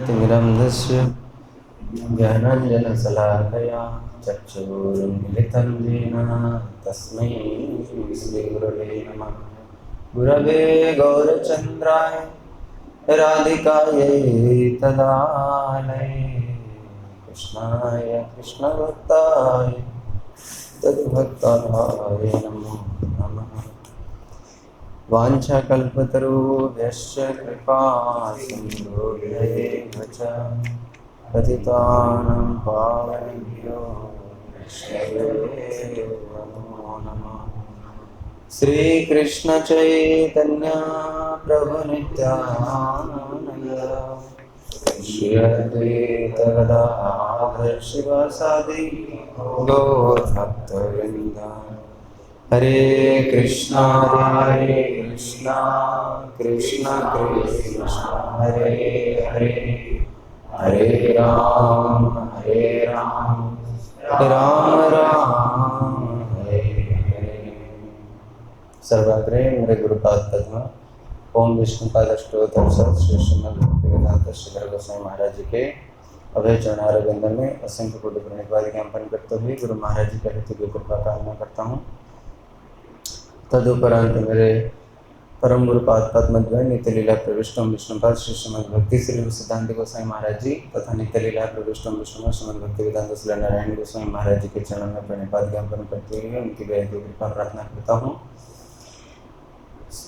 तिमिरन्धस्य ज्ञानाञ्जनशलाकया चक्षुरुन्मिलितं येन तस्मै श्रीगुरवे नमः। गुरवे गौरचन्द्राय राधिकायै तदालये कृष्णाय कृष्णभक्ताय तद्भक्ताय नमो नमः। वाञ्छाकल्पतरुभ्यश्च कृपा सिन्धुभ्यैव च पतितानां पावनेभ्यो वैष्णवेभ्यो नमो नमः। श्रीकृष्ण चैतन्य प्रभु नित्यानन्द श्री अद्वैत गदाधर शिवासादि गौरभक्तवृन्द। हरे कृष्णा कृष्णा कृष्णा हरे हरे हरे राम राम राम हरे हरे। सर्वाग्रे मेरे गुरुपाद पद्म ओम विष्णुपादष्टोत्तर श्री श्रीमद् भक्तिवेदांत श्रीधर गोस्वामी महाराज जी के अभय चरणारविंद में असंख्य कोटि प्रणिपात ज्ञापन करते हुए गुरु महाराज जी का हित की कृपा कामना करता हूँ। तदुपरांत मेरे परम गुरुपाद पद्मद्वय नित्य लीला प्रविष्टम विष्णुपाद श्री श्रीमद् भक्ति श्री सिद्धांत गोस्वामी महाराज जी तथा नित्य लीला प्रविष्टम विष्णु श्रीमद् भक्ति वेदांत श्री नारायण गोस्वामी महाराज जी के चरणों में प्रणिपात ज्ञापन करते हुए उनकी वैद्य कृपा प्रार्थना करता हूँ।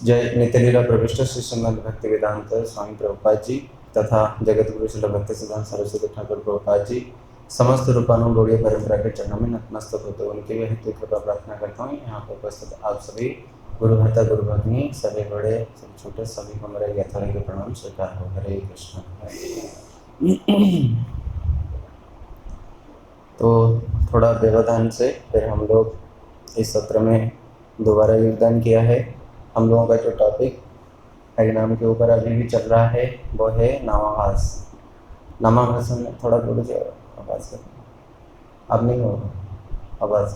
जय नित्य लीला प्रविष्ट श्री श्रीमद् भक्ति वेदांत स्वामी प्रभुपाद जी तथा जगत गुरु श्री भक्ति सिद्धांत सरस्वती ठाकुर प्रभुपाद जी समस्त रूपानुगौड़ीय परंपरा के चरणों में नतमस्तक होते हुए उनकी वह कृपा प्रार्थना करता हूँ। यहाँ पर उपस्थित आप सभी गुरु भक्ता गुरु भगनी सभी बड़े सभी छोटे सभी को मेरे यथार्थ के प्रणाम स्वीकार हो। हरे कृष्ण। तो थोड़ा व्यवधान से फिर हम लोग इस सत्र में दोबारा योगदान किया है। हम लोगों का जो टॉपिक हरिनाम के ऊपर अभी भी चल रहा है वो है नामाभास। नामाभास में थोड़ा आवाज़ कर, अब नहीं होगा आवाज़,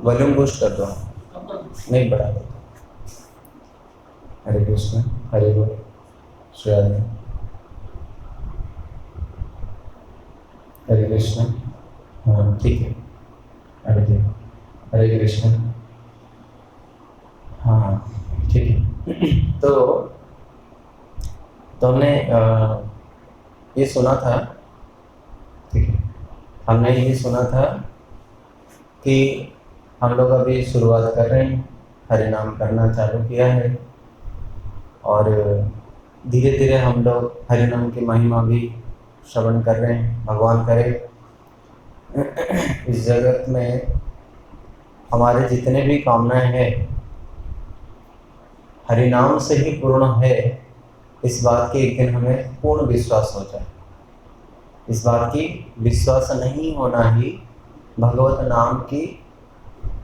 वॉल्यूम बूस्ट कर दो, नहीं बढ़ा दो। हरे कृष्ण हरे बोल श्री राधे। हरे कृष्ण, हाँ ठीक है, हरे कृष्ण, हाँ ठीक है। तो हमने ये सुना था, ठीक है, हमने ये सुना था कि हम लोग अभी शुरुआत कर रहे हैं, हरि नाम करना चालू किया है और धीरे धीरे हम लोग हरि नाम की महिमा भी श्रवण कर रहे हैं। भगवान करे इस जगत में हमारे जितने भी कामनाएं हैं हरि नाम से ही पूर्ण है, इस बात की एक दिन हमें पूर्ण विश्वास हो जाए। इस बात की विश्वास नहीं होना ही भगवत नाम की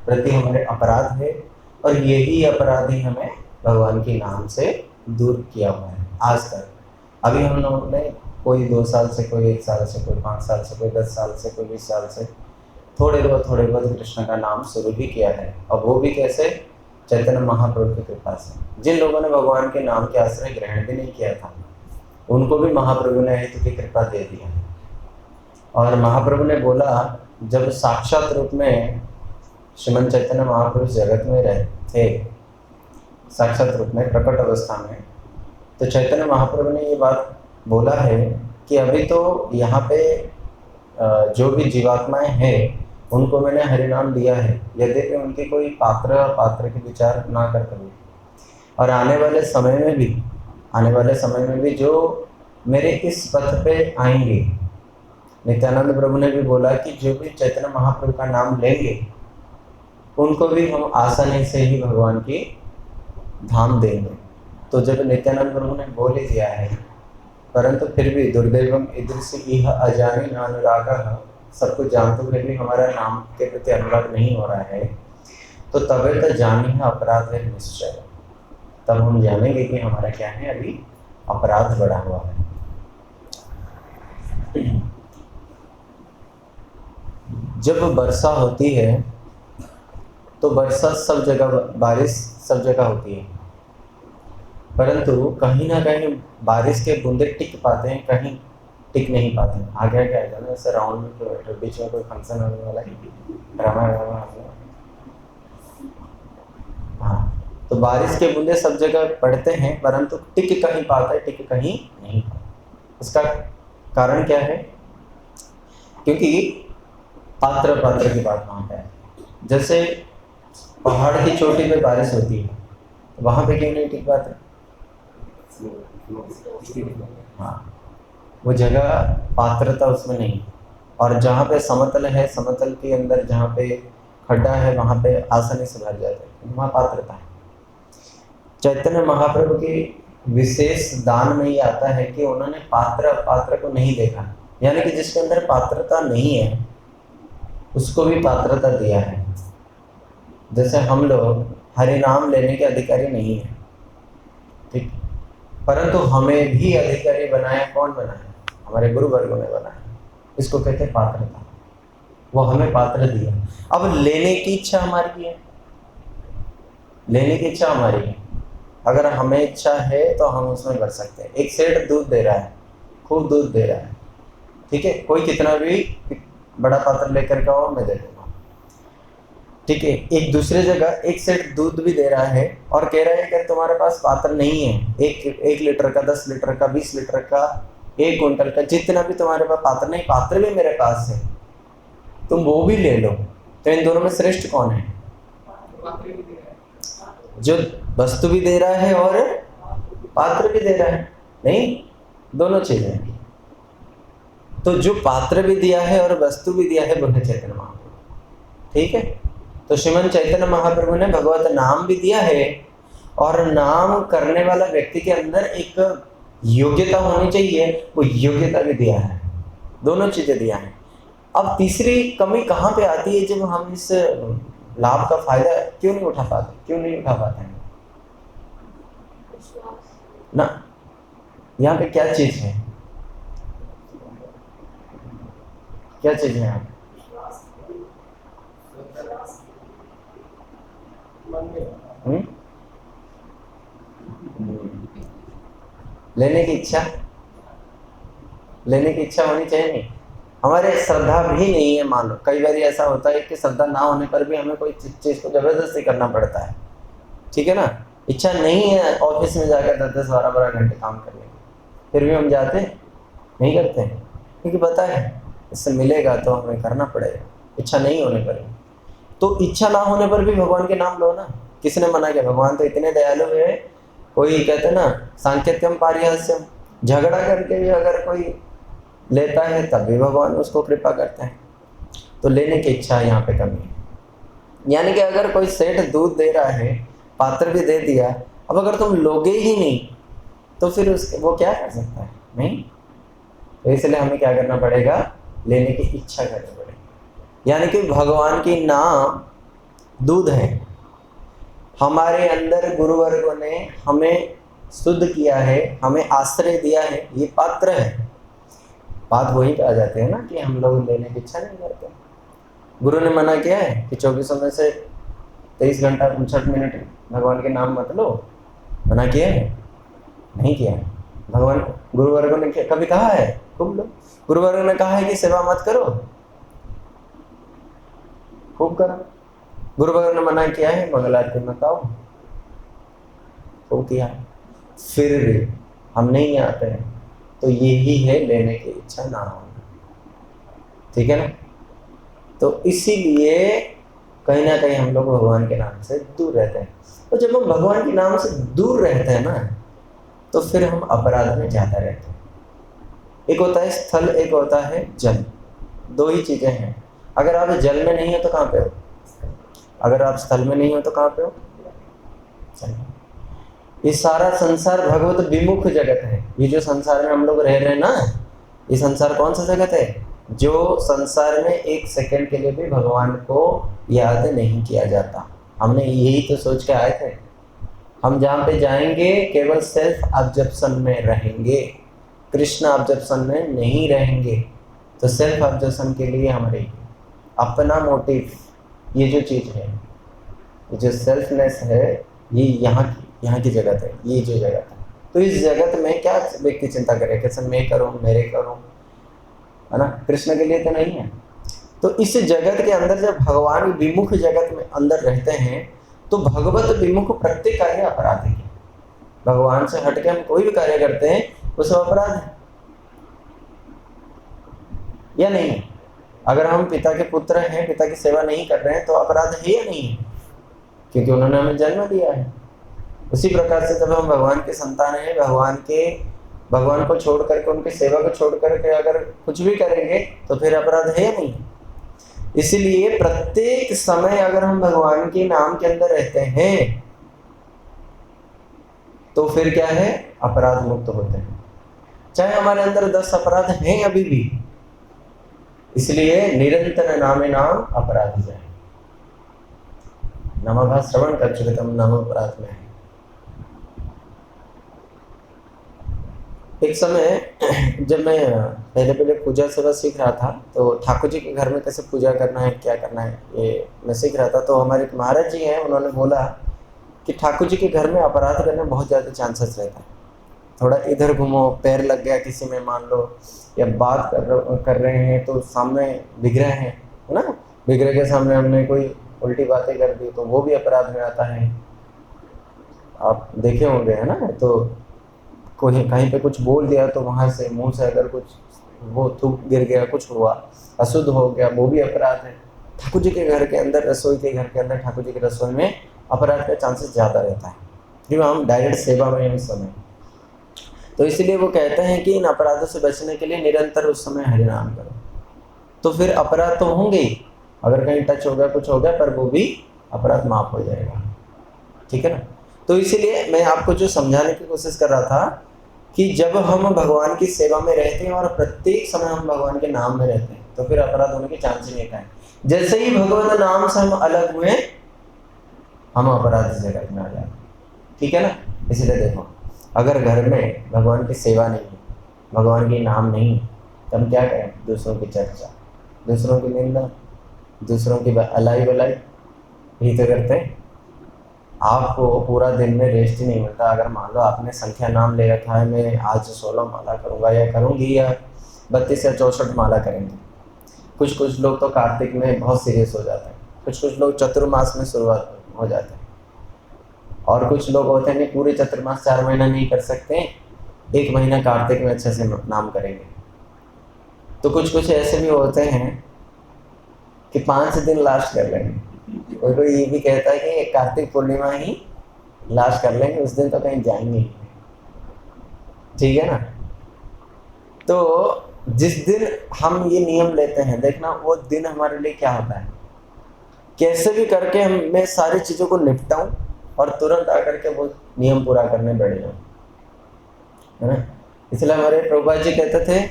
प्रति हमारे अपराध है और यही अपराध ही हमें भगवान के नाम से दूर किया हुआ है आज तक। अभी हम लोगों ने कोई 2 साल से, कोई 1 साल से, कोई 5 साल से, कोई 10 साल से, कोई 20 साल से थोड़े बहुत कृष्ण का नाम शुरू भी किया है। और वो भी कैसे? चैतन्य महाप्रभु की कृपा से। जिन लोगों ने भगवान के नाम के आश्रय ग्रहण भी नहीं किया था उनको भी महाप्रभु ने हेतु की कृपा दे दिया। और महाप्रभु ने बोला, जब साक्षात रूप में श्रीमन चैतन्य महाप्रभु जगत में रहे थे, साक्षात रूप में प्रकट अवस्था में, तो चैतन्य महाप्रभु ने ये बात बोला है कि अभी तो यहाँ पे जो भी जीवात्माएं हैं उनको मैंने हरिनाम दिया है, यद्यपि उनके कोई पात्र के विचार ना करते हुए, और आने वाले समय में भी जो मेरे इस पथ पे आएंगे, नित्यानंद प्रभु ने भी बोला कि जो भी चैतन्य महाप्रभु का नाम लेंगे उनको भी हम आसानी से ही भगवान की धाम देंगे। तो जब नित्यानंद प्रभु ने बोल ही दिया है, परंतु फिर भी दुर्दैवम ईदृशी इह अजानी अनुराग, सब कुछ जानते हुए भी हमारा नाम के प्रति अनुराग नहीं हो रहा है, तो तबे तो जानी है अपराध है निश्चय। तब हम जानेंगे कि हमारा क्या है, अभी अपराध बढ़ा हुआ है। जब वर्षा होती है तो वर्षा सब जगह, बारिश सब जगह होती है, परंतु कहीं ना कहीं बारिश के बूंदे टिक पाते हैं, कहीं टिक नहीं पाते। आगे क्या है ना, जैसे राउंड में तो बैठे, बीच में कोई फंक्शन होने वाला है, ड्रामा ड्रामा। हाँ, तो बारिश के बूंदे सब जगह पड़ते हैं, परंतु टिक कहीं पाता है, टिक कहीं नहीं पाता। इसका कारण क्या है? क्योंकि पात्र पात्र की बात वहाँ पे है। जैसे पहाड़ की चोटी पे बारिश होती है, तो वहाँ पे क्यों नहीं टिक पाते? हाँ, वो जगह पात्रता उसमें नहीं। और जहाँ पे समतल है, समतल के अंदर जहाँ पे खड्डा है, वहाँ पे आसानी से भर जाते हैं, वहाँ पात्रता है। चैतन्य महाप्रभु की विशेष दान में ये आता है कि उन्होंने पात्र अपात्र को नहीं देखा, यानी कि जिसके अंदर पात्रता नहीं है उसको भी पात्रता दिया है। जैसे हम लोग हरि नाम लेने के अधिकारी नहीं है, ठीक, परंतु हमें भी अधिकारी बनाया। कौन बनाया? हमारे गुरु वर्गों ने बनाया। इसको कहते हैं पात्रता। वो हमें पात्र दिया। अब लेने की इच्छा हमारी है, लेने की इच्छा हमारी है। अगर हमें इच्छा है तो हम उसमें कर सकते हैं। एक सेठ दूध दे रहा है, खूब दूध दे रहा है, ठीक है, कोई कितना भी बड़ा पात्र लेकर के आओ, मैं दे दूंगा, ठीक है। एक दूसरे जगह एक सेठ दूध भी दे रहा है और कह रहा है कि तुम्हारे पास पात्र नहीं है, एक लीटर का, 10 लीटर का, 20 लीटर का, 1 क्विंटल का, जितना भी तुम्हारे पास पात्र नहीं, पात्र भी मेरे पास है, तुम वो भी ले लो। तो इन दोनों में श्रेष्ठ कौन है? जो वस्तु भी दे रहा है और पात्र भी दे रहा है। नहीं, दोनों चीजें। तो जो पात्र भी दिया है और वस्तु भी दिया है वो है चैतन्य महाप्रभु, ठीक है। तो श्रीमन चैतन्य महाप्रभु ने भगवत नाम भी दिया है, और नाम करने वाला व्यक्ति के अंदर एक योग्यता होनी चाहिए, वो योग्यता भी दिया है। दोनों चीजें दिया है। अब तीसरी कमी कहाँ पे आती है? जब हम इस लाभ का फायदा क्यों नहीं उठा पाते हैं ना? यहाँ पे क्या चीज है? क्या चीज है यहाँ पे? लेने की इच्छा होनी चाहिए। नहीं, हमारे श्रद्धा भी नहीं है। मान लो कई बार ऐसा होता है कि श्रद्धा ना होने पर भी हमें कोई चीज को जबरदस्ती करना पड़ता है, ठीक है ना। इच्छा नहीं है ऑफिस में जाकर 10-10, 12-12 घंटे काम करने की, फिर भी हम जाते नहीं करते हैं, क्योंकि पता है इससे मिलेगा तो हमें करना पड़ेगा, इच्छा नहीं होने पर भी। तो इच्छा ना होने पर भी भगवान के नाम लो ना। किसने मना किया? भगवान तो इतने दयालु है। कोई कहते ना सांकेत्यम पारिहास्यम, झगड़ा करके भी अगर कोई लेता है तब भी भगवान उसको कृपा करते हैं। तो लेने की इच्छा यहाँ पे कमी है। यानी कि अगर कोई सेठ दूध दे रहा है, पात्र भी दे दिया, अब अगर तुम लोगे ही नहीं तो फिर उसके वो क्या कर सकता है? नहीं। तो इसलिए हमें क्या करना पड़ेगा? लेने की इच्छा करनी पड़ेगी। यानी कि भगवान की नाम दूध है। हमारे अंदर गुरुवर्गों ने हमें शुद्ध किया है, हमें आश्रय दिया है, ये पात्र है। बात वही पे आ जाते हैं ना कि हम लोग लेने की इच्छा नहीं करते। गुरु ने मना किया है कि 24 में से 23 घंटा 59 मिनट भगवान के नाम मत लो। मना किया है? नहीं किया है। भगवान गुरुवर्गों ने कभी कहा है खूब लो? गुरुवर्गों ने कहा है कि सेवा मत करो, खूब करो। गुरुवर्गों ने मना किया है मंगल आरती मत आओ, खूब किया है, फिर भी हम नहीं आते हैं। तो यही है लेने की इच्छा ना होना, ठीक है ना। तो इसीलिए कहीं ना कहीं हम लोग भगवान के नाम से दूर रहते हैं। तो जब हम भगवान के नाम से दूर रहते हैं ना, तो फिर हम अपराध में ज़्यादा रहते हैं। एक होता है स्थल, एक होता है जल। दो ही चीज़ें हैं। अगर आप जल में नहीं हो तो कहाँ पे हो? अगर आप स्थल में नहीं हो तो कहाँ पे हो? चल। ये सारा संसार भगवत विमुख जगत है। ये जो संसार में हम लोग रह रहे हैं ना, ये संसार कौन सा जगत है? जो संसार में एक सेकंड के लिए भी भगवान को याद नहीं किया जाता। हमने यही तो सोच के आए थे। हम जहाँ पे जाएंगे केवल सेल्फ ऑब्जेक्शन में रहेंगे, कृष्ण ऑब्जेक्शन में नहीं रहेंगे। तो सेल्फ ऑब्जेक्शन के लिए हमारे अपना मोटिव, ये जो चीज़ है, ये जो सेल्फनेस है, ये यहाँ की जगत है, ये जो जगत है। तो इस जगत में क्या व्यक्ति चिंता करे कि सब मैं करूँ, मेरे करूँ, है ना, कृष्ण के लिए तो नहीं है। तो इस जगत के अंदर जब भगवान विमुख जगत में अंदर रहते हैं तो भगवत विमुख प्रत्येक कार्य अपराधिक है। भगवान से हटके हम कोई भी कार्य करते हैं वो सब अपराध है या नहीं? अगर हम पिता के पुत्र हैं, पिता की सेवा नहीं कर रहे हैं तो अपराध है या नहीं है? क्योंकि उन्होंने हमें जन्म दिया है। उसी प्रकार से जब हम भगवान के संतान हैं, भगवान को छोड़ करके, उनकी सेवा को छोड़ करके अगर कुछ भी करेंगे तो फिर अपराध है या नहीं? इसलिए प्रत्येक समय अगर हम भगवान के नाम के अंदर रहते हैं तो फिर क्या है, अपराध मुक्त होते हैं। चाहे हमारे अंदर 10 अपराध हैं अभी भी, इसलिए निरंतर नामे नाम अपराध जाए। नामाभा श्रवण कर चुके तुम नाम अपराध में है। एक समय जब मैं पहले पूजा सेवा सीख रहा था तो ठाकुर जी के घर में कैसे पूजा करना है, क्या करना है, ये मैं सीख रहा था। तो हमारे एक महाराज जी हैं, उन्होंने बोला कि ठाकुर जी के घर में अपराध करने में बहुत ज़्यादा चांसेस रहता है। थोड़ा इधर घूमो, पैर लग गया किसी में मान लो, या बात कर रहे हैं तो सामने विग्रह है ना, विग्रह के सामने हमने कोई उल्टी बातें कर दी तो वो भी अपराध में आता है। आप देखे होंगे है ना, तो कोई कहीं पे कुछ बोल दिया तो वहाँ से मुंह से अगर कुछ वो थूक गिर गया, कुछ हुआ, अशुद्ध हो गया, वो भी अपराध है। ठाकुर जी के घर के अंदर, रसोई के घर के अंदर, ठाकुर जी की रसोई में अपराध का चांसेस ज़्यादा रहता है क्योंकि हम डायरेक्ट सेवा में हैं उस समय। तो इसलिए वो कहते हैं कि इन अपराधों से बचने के लिए निरंतर उस समय हरिनाम करो। तो फिर अपराध तो होंगे ही, अगर कहीं टच हो गया, कुछ हो गया, पर वो भी अपराध माफ हो जाएगा। ठीक है ना? तो इसीलिए मैं आपको जो समझाने की कोशिश कर रहा था कि जब हम भगवान की सेवा में रहते हैं और प्रत्येक समय हम भगवान के नाम में रहते हैं तो फिर अपराध होने के चांस ही नहीं है। जैसे ही भगवान नाम से हम अलग हुए, हम अपराध जगत में आ जाते। ठीक है ना? इसलिए देखो, अगर घर में भगवान की सेवा नहीं है, भगवान के नाम नहीं, तो हम क्या करें? दूसरों की चर्चा, दूसरों की निंदा, दूसरों की अलाई बलाई, यही तो करते हैं। आपको पूरा दिन में रेस्ट ही नहीं मिलता। अगर मान लो आपने संख्या नाम ले रखा है, मैं आज 16 माला करूँगा या करूँगी, या 32 या 64 माला करेंगे। कुछ लोग तो कार्तिक में बहुत सीरियस हो जाते हैं, कुछ लोग चतुर्मास में शुरुआत हो जाते हैं, और कुछ लोग होते हैं नहीं पूरे चतुर्मास 4 महीना नहीं कर सकते, 1 महीना कार्तिक में अच्छे से नाम करेंगे। तो कुछ ऐसे भी होते हैं कि 5 दिन लास्ट कर लेंगे। कोई ये भी कहता है कि कार्तिक पूर्णिमा ही लास्ट कर लेंगे, उस दिन तो कहीं जाएंगे ही। ठीक है ना? तो जिस दिन हम ये नियम लेते हैं, देखना वो दिन हमारे लिए क्या होता है, कैसे भी करके हम मैं सारी चीज़ों को निपटाऊं और तुरंत आकर के वो नियम पूरा करने बैठ जाऊं, है ना? इसलिए हमारे प्रभुपाद जी कहते थे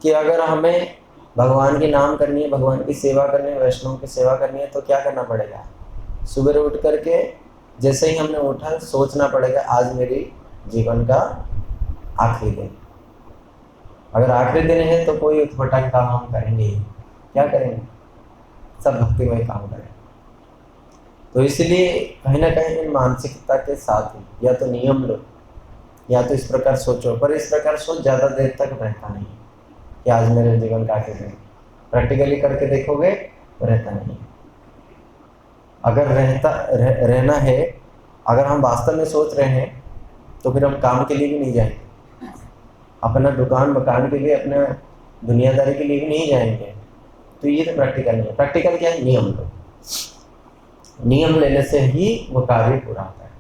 कि अगर हमें भगवान की नाम करनी है, भगवान की सेवा करनी है, वैष्णव की सेवा करनी है, तो क्या करना पड़ेगा? सुबह उठ करके जैसे ही हमने उठा, सोचना पड़ेगा आज मेरी जीवन का आखिरी दिन। अगर आखिरी दिन है तो कोई उठपटांग काम हम करेंगे ही, क्या करेंगे? सब भक्तिमय काम करें। तो इसलिए कहीं ना कहीं इन मानसिकता के साथ ही या तो नियम लो या तो इस प्रकार सोचो, पर इस प्रकार सोच ज़्यादा देर तक रहता नहीं कि आज मेरे जीवन का आखिरी दिन। प्रैक्टिकली करके देखोगे तो रहता नहीं। अगर रहना है, अगर हम वास्तव में सोच रहे हैं तो फिर हम काम के लिए भी नहीं जाएंगे, अपना दुकान मकान के लिए, अपना दुनियादारी के लिए भी नहीं जाएंगे। तो ये तो प्रैक्टिकल नहीं है। प्रैक्टिकल क्या है? नियम लो। नियम लेने से ही वो कार्य पूरा होता है।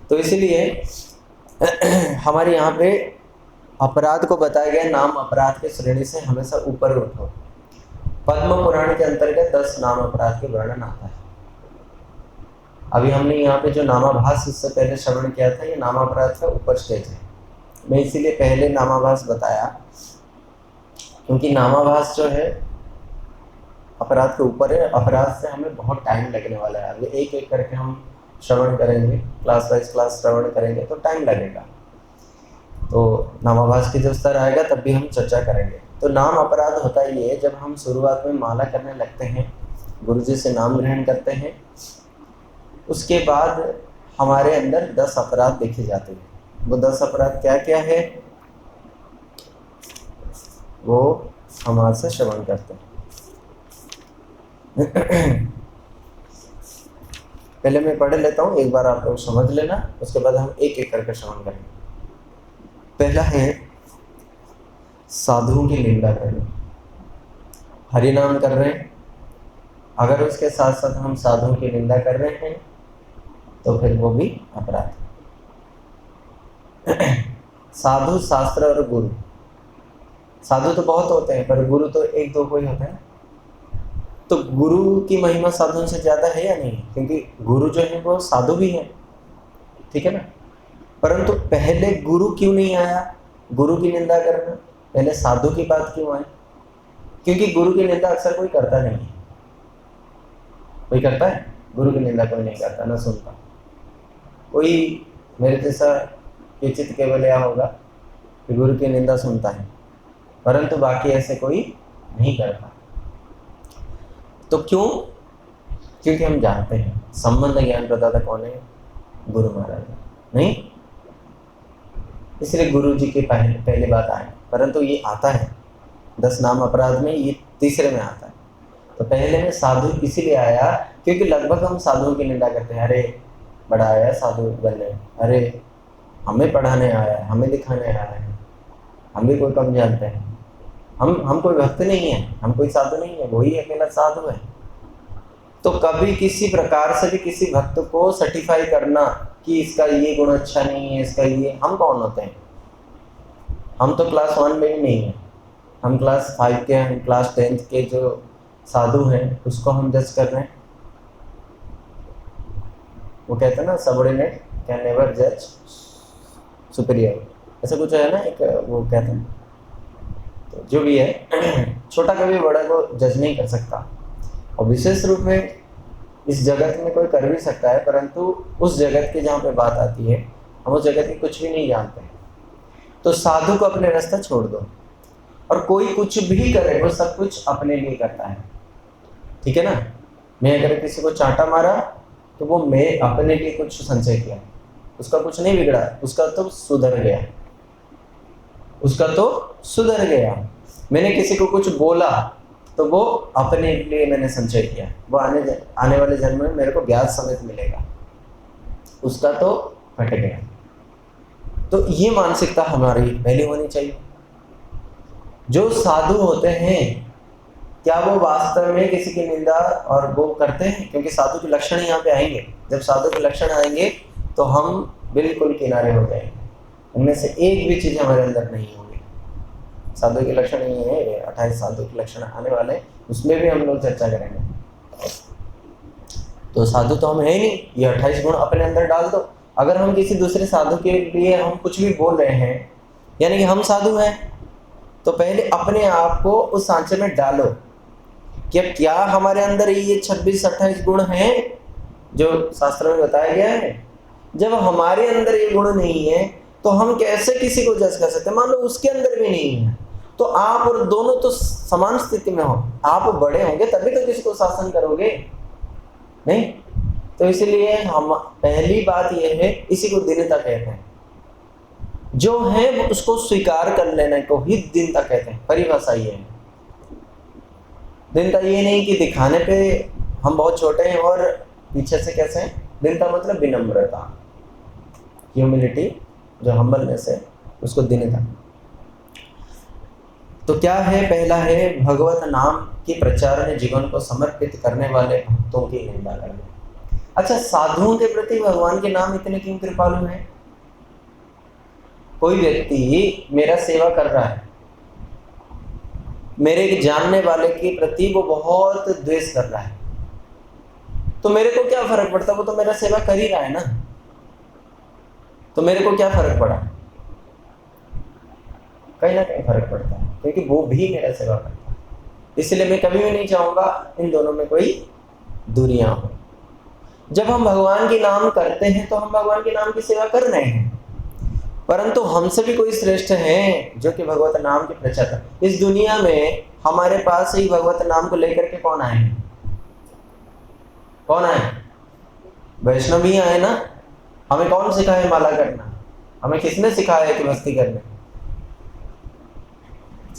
तो इसलिए हमारे यहाँ पे अपराध को बताया गया, नाम अपराध के श्रेणी से हमेशा ऊपर उठो। पद्म पुराण के अंतर्गत 10 नाम अपराध के वर्णन आता है। अभी हमने यहाँ पे जो नामाभास इससे पहले श्रवण किया था, ये नामापराध का ऊपर स्टेज है। मैं इसीलिए पहले नामाभास बताया क्योंकि नामाभास जो है अपराध के ऊपर है। अपराध से हमें बहुत टाइम लगने वाला है। अभी एक एक करके हम श्रवण करेंगे, क्लास वाइज क्लास श्रवण करेंगे तो टाइम लगेगा। तो नामाभास की जब स्तर आएगा तब भी हम चर्चा करेंगे। तो नाम अपराध होता ही है जब हम शुरुआत में माला करने लगते हैं, गुरुजी से नाम ग्रहण करते हैं, उसके बाद हमारे अंदर 10 अपराध देखे जाते हैं। वो 10 अपराध क्या क्या है? वो हमारे से श्रवण करते हैं। पहले मैं पढ़ लेता हूँ, एक बार आप लोग समझ लेना, उसके बाद हम एक एक करके श्रवण करेंगे। पहला है साधुओं की निंदा करना। हरि नाम कर रहे हैं, अगर उसके साथ साथ हम साधुओं की निंदा कर रहे हैं तो फिर वो भी अपराध है। साधु, शास्त्र और गुरु। साधु तो बहुत होते हैं पर गुरु तो एक दो कोई होते हैं। तो गुरु की महिमा साधुओं से ज्यादा है या नहीं? क्योंकि गुरु जो है वो साधु भी है, ठीक है ना। परंतु पहले गुरु क्यों नहीं आया गुरु की निंदा करना? पहले साधु की बात क्यों आई? क्योंकि गुरु की निंदा अक्सर कोई करता नहीं है। कोई करता है? गुरु की निंदा कोई नहीं करता, ना सुनता। कोई मेरे जैसा किंचित केवल यह होगा कि गुरु की निंदा सुनता है, परंतु बाकी ऐसे कोई नहीं करता। तो क्यों? क्योंकि हम जानते हैं संबंध ज्ञान प्रदाता कौन है? गुरु महाराज नहीं, इसलिए गुरु जी के पहले बात आए। परंतु ये आता है 10 नाम अपराध में, ये तीसरे में आता है। तो पहले में साधु इसीलिए आया क्योंकि लगभग हम साधुओं की निंदा करते हैं। अरे बड़ा आया साधु बनने, अरे हमें पढ़ाने आया है, हमें दिखाने आया है, हम भी कोई कम जानते हैं, हम कोई भक्त नहीं है, हम कोई साधु नहीं है, वही अकेला साधु है। तो कभी किसी प्रकार से भी किसी भक्त को सर्टिफाई करना कि इसका ये गुण अच्छा नहीं है, इसका ये, हम कौन होते हैं? हम तो क्लास 1 में भी नहीं है, हम क्लास 5 के, हम क्लास 10th के जो साधु हैं उसको हम जज कर रहे हैं। वो कहते हैं ना, सबऑर्डिनेट कैन नेवर जज सुपीरियर, ऐसा कुछ है ना, एक वो कहते हैं। तो जो भी है, छोटा कभी बड़ा को जज नहीं कर सकता। और विशेष रूप में इस जगत में कोई कर भी सकता है, परंतु उस जगत की जहाँ पे बात आती है, हम उस जगत की कुछ भी नहीं जानते। तो साधु को अपने रास्ता छोड़ दो, और कोई कुछ भी करे वो सब कुछ अपने लिए करता है, ठीक है ना। मैं अगर किसी को चांटा मारा तो वो मैं अपने लिए कुछ संचय किया, उसका कुछ नहीं बिगड़ा, उसका तो सुधर गया, उसका तो सुधर गया। मैंने किसी को कुछ बोला तो वो अपने लिए मैंने संचय किया, वो आने वाले जन्म में मेरे को ब्याज समेत मिलेगा, उसका तो घट गया। तो ये मानसिकता हमारी पहले होनी चाहिए। जो साधु होते हैं क्या वो वास्तव में किसी की निंदा और वो करते हैं? क्योंकि साधु के लक्षण यहाँ पे आएंगे। जब साधु के लक्षण आएंगे तो हम बिल्कुल किनारे हो जाएंगे, उनमें से एक भी चीज हमारे अंदर नहीं होगी। साधु के लक्षण ये है, 28 साधु के लक्षण आने वाले, उसमें भी हम लोग चर्चा करेंगे। तो साधु तो हम है ही नहीं, ये 28 गुण अपने अंदर डाल दो। अगर हम किसी दूसरे साधु के लिए हम कुछ भी बोल रहे हैं, यानी कि हम साधु हैं, तो पहले अपने आप को उस सांचे में डालो कि क्या हमारे अंदर ये 26-28 गुण हैं जो शास्त्र में बताया गया है। जब हमारे अंदर ये गुण नहीं है तो हम कैसे किसी को जज कर सकते हैं? मान लो उसके अंदर भी नहीं है, तो आप और दोनों तो समान स्थिति में हो। आप बड़े होंगे तभी तो किसी को शासन करोगे, नहीं? तो इसलिए हम पहली बात यह है, इसी को दीनता कहते हैं। जो है उसको स्वीकार कर लेने को ही दीनता कहते हैं। परिभाषा ये है। दीनता ये नहीं कि दिखाने पे हम बहुत छोटे हैं और पीछे से कैसे हैं। दीनता मतलब विनम्रता, ह्यूमिलिटी, जो हम्बलनेस है उसको दीनता। तो क्या है? पहला है भगवत नाम के प्रचार में जीवन को समर्पित करने वाले भक्तों की निंदा करना। अच्छा, साधुओं के प्रति भगवान के नाम इतने क्यों कृपालु हैं? कोई व्यक्ति मेरा सेवा कर रहा है, मेरे एक जानने वाले के प्रति वो बहुत द्वेष कर रहा है, तो मेरे को क्या फर्क पड़ता? वो तो मेरा सेवा कर ही रहा है ना, तो मेरे को क्या फर्क पड़ा? कहीं ना कहीं फर्क पड़ता है, क्योंकि वो भी मेरा सेवा करता है। इसलिए मैं कभी भी नहीं चाहूंगा इन दोनों में कोई दूरियां हो। जब हम भगवान के नाम करते हैं तो हम भगवान के नाम की सेवा कर रहे हैं, परंतु हमसे भी कोई श्रेष्ठ हैं जो कि भगवत नाम के प्रचारक। इस दुनिया में हमारे पास ही भगवत नाम को लेकर के कौन आए? कौन आए? वैष्णव ही आए ना। हमें कौन सिखाए माला करना? हमें किसने सिखाया कि भक्ति करना?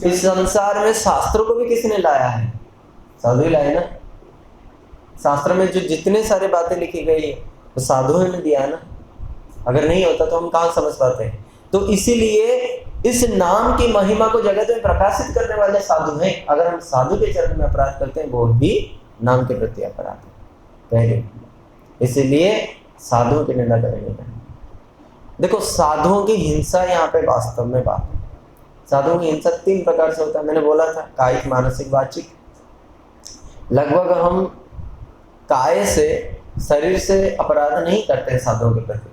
इस संसार में शास्त्रों को भी किसने लाया है? साधु ही लाए ना। शास्त्र में जो जितने सारे बातें लिखी गई है वो साधुओं ने दिया ना। अगर नहीं होता तो हम कहाँ समझ पाते हैं। तो इसीलिए इस नाम की महिमा को जगत में प्रकाशित करने वाले साधु हैं। अगर हम साधु के चरण में अपराध करते हैं वो भी नाम के प्रति अपराध है पहले। इसीलिए साधुओं की निंदा करेंगे। देखो साधुओं की हिंसा यहाँ पे वास्तव में बात है। साधुओं की हिंसा 3 प्रकार से होता है। मैंने बोला था कायिक, मानसिक, वाचिक। लगभग हम काय से, शरीर से अपराध नहीं करते हैं साधुओं के प्रति।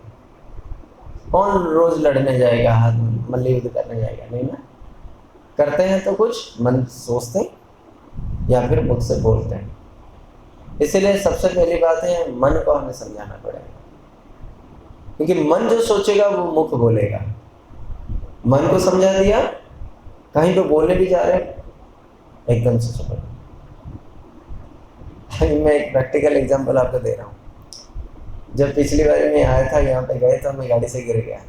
कौन रोज लड़ने जाएगा, हाथ मल्ल युद्ध करने जाएगा? नहीं ना। करते हैं तो कुछ मन सोचते हैं या फिर मुख से बोलते हैं। इसलिए सबसे पहली बात है मन को हमें समझाना पड़ेगा, क्योंकि मन जो सोचेगा वो मुख बोलेगा। मन को समझा दिया, कहीं पे बोलने भी जा रहे एकदम से चुप। मैं एक प्रैक्टिकल एग्जांपल आपको दे रहा हूँ। जब पिछली बार मैं आया था यहाँ पे गए तो मैं गाड़ी से गिर गया।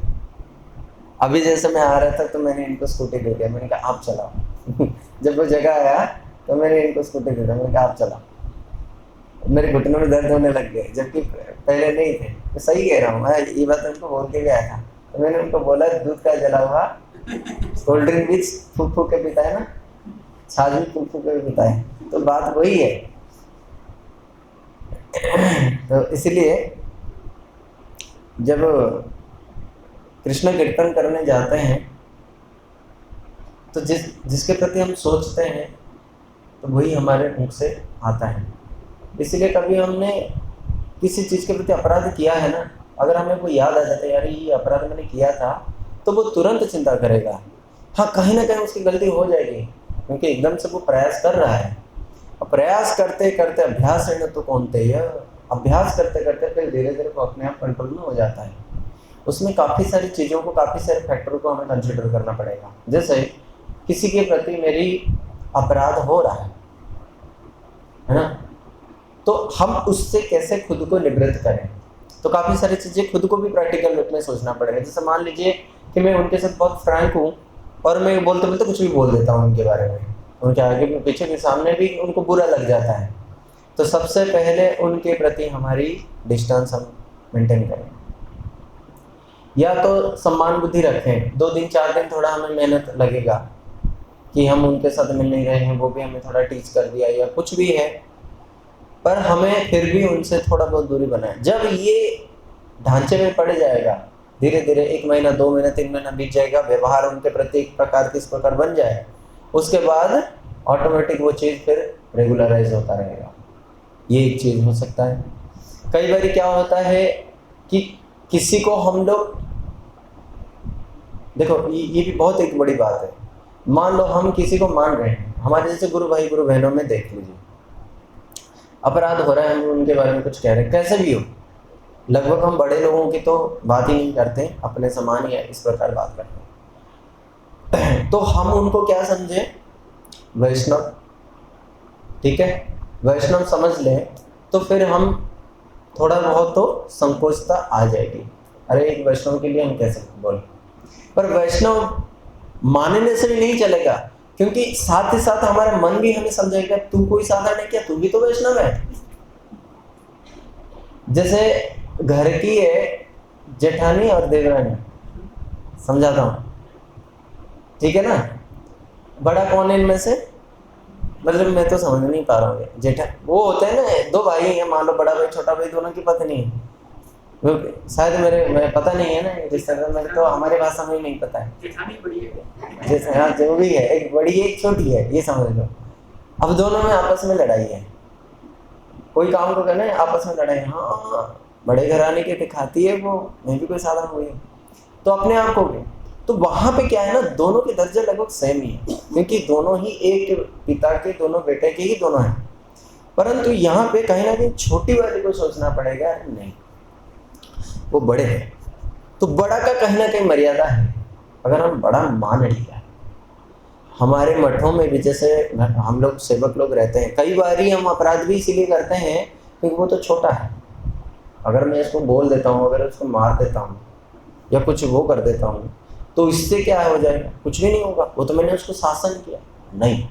अभी जैसे मैं आ रहा था तो मैंने इनको स्कूटी दे दिया। मैंने कहा आप चलाओ। जब वो जगह आया तो मैंने इनको स्कूटी दे दिया। मैंने कहा आप चलाओ। मेरे घुटनों में दर्द होने लग गए, जबकि पहले नहीं थे। मैं सही कह रहा हूँ। मैं ये बात उनको बोल के भी आया था। तो मैंने उनको बोला दूध का जला हुआ कोल्ड ड्रिंक भी फूक फूक के पीता है ना, छाछ भी फूक फूक के पीता है। तो बात वही है। तो इसलिए जब कृष्ण कीर्तन करने जाते हैं तो जिसके प्रति हम सोचते हैं तो वही हमारे मुख से आता है। इसलिए कभी हमने किसी चीज़ के प्रति अपराध किया है ना, अगर हमें कोई याद आ जाता है यार ये अपराध मैंने किया था, तो वो तुरंत चिंता करेगा। हाँ कहीं ना कहीं उसकी गलती हो जाएगी, क्योंकि एकदम से वो प्रयास कर रहा है। प्रयास करते करते अभ्यास है न तो कौनते है, अभ्यास करते करते फिर धीरे धीरे वो अपने आप कंट्रोल में हो जाता है। उसमें काफ़ी सारी चीज़ों को, काफ़ी सारे फैक्टरों को हमें कंसिडर करना पड़ेगा। जैसे किसी के प्रति मेरी अपराध हो रहा है ना, तो हम उससे कैसे खुद को निवृत्त करें। तो काफ़ी सारी चीज़ें खुद को भी प्रैक्टिकल रूप में सोचना पड़ेगा। जैसे मान लीजिए कि मैं उनके साथ बहुत फ्रैंक हूँ और मैं बोलते बोलते कुछ भी बोल देता हूँ उनके बारे में, उनके आगे भी पीछे भी सामने भी उनको बुरा लग जाता है। तो सबसे पहले उनके प्रति हमारी डिस्टेंस हम मेंटेन करें, या तो सम्मान बुद्धि रखें। 2 दिन 4 दिन थोड़ा हमें मेहनत लगेगा कि हम उनके साथ मिल नहीं रहे हैं, वो भी हमें थोड़ा टीच कर दिया या कुछ भी है, पर हमें फिर भी उनसे थोड़ा बहुत दूरी बनाए। जब ये ढांचे में पड़ जाएगा, धीरे धीरे 1 महीना 2 महीना 3 महीना बीत जाएगा, व्यवहार उनके प्रति एक प्रकार किस प्रकार बन जाए, उसके बाद ऑटोमेटिक वो चीज़ फिर रेगुलराइज होता रहेगा। ये एक चीज़ हो सकता है। कई बार क्या होता है कि किसी को हम लोग, देखो ये भी बहुत एक बड़ी बात है। मान लो हम किसी को मान रहे हैं, हमारे जैसे गुरु भाई गुरु बहनों में देख लीजिए अपराध हो रहा है, हम उनके बारे में कुछ कह रहे हैं, कैसे भी हो, लगभग हम बड़े लोगों की तो बात ही नहीं करते, अपने समान या इस प्रकार बात करते हैं। तो हम उनको क्या समझे, वैष्णव, ठीक है, वैष्णव समझ लें, तो फिर हम थोड़ा बहुत तो संकोचता आ जाएगी। अरे एक वैष्णव के लिए हम कैसे बोल, पर वैष्णव मानने से भी नहीं चलेगा, क्योंकि साथ ही साथ हमारा मन भी हमें समझाएगा तू कोई साधारण है क्या, तू भी तो वैष्णव है। जैसे घर की है जेठानी और देवरानी, समझाता हूँ, ठीक है ना, बड़ा कौन है इनमें से, मतलब मैं तो समझ नहीं पा रहा हूँ। जेठा वो होते हैं ना, 2 भाई हैं, मान लो बड़ा भाई छोटा भाई, दोनों की पत्नी है। शायद मैं पता नहीं है ना रिश्तेदार, मेरे तो हमारे भाषा में ही नहीं पता है। जेठानी बड़ी है, जैसे हाँ जो भी है, एक बड़ी है एक छोटी है, ये समझ लो। अब दोनों में आपस में लड़ाई है, कोई काम को करना है आपस में लड़ाई। हाँ बड़े घराने के दिखाती है वो, मैं भी कोई साधारण हुई तो अपने आप को भी, तो वहाँ पे क्या है ना, दोनों के दर्जे लगभग सेम ही है, क्योंकि दोनों ही एक पिता के, दोनों बेटे के ही दोनों हैं। परंतु यहाँ पे कहीं ना कहीं छोटी वाली को सोचना पड़ेगा, नहीं वो बड़े हैं, तो बड़ा का कहीं ना कहीं मर्यादा है। अगर हम बड़ा मान लिया, हमारे मठों में भी जैसे हम लोग सेवक लोग रहते हैं, कई बार ही हम अपराध भी इसीलिए करते हैं क्योंकि वो तो छोटा है। अगर मैं इसको बोल देता हूँ, अगर उसको मार देता हूँ या कुछ वो कर देता हूँ, तो इससे क्या हो जाएगा? कुछ भी नहीं होगा, वो तो मैंने उसको शासन किया। नहीं,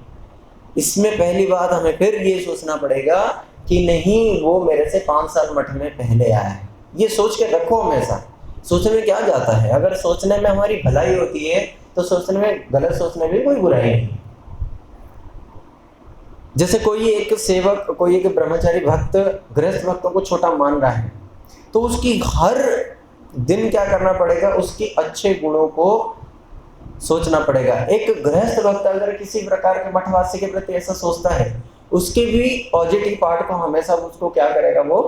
इसमें पहली बात हमें फिर ये सोचना पड़ेगा कि नहीं, वो मेरे से 5 साल मठ में पहले आया है। ये सोच के रखो हमेशा। सोचने में क्या जाता है? अगर सोचने में हमारी भलाई होती है तो सोचने में, गलत सोचने में कोई बुराई नहीं। जैसे कोई एक सेवक, कोई एक ब्रह्मचारी भक्त गृहस्थ भक्तों को छोटा मान रहा है, तो उसकी हर दिन क्या करना पड़ेगा? उसकी अच्छे गुणों को सोचना पड़ेगा। एक गृहस्थ भक्त अगर किसी प्रकार के मठवासी के प्रति ऐसा सोचता है, उसके भी पॉजिटिव पार्ट को हमेशा उसको क्या करेगा? वो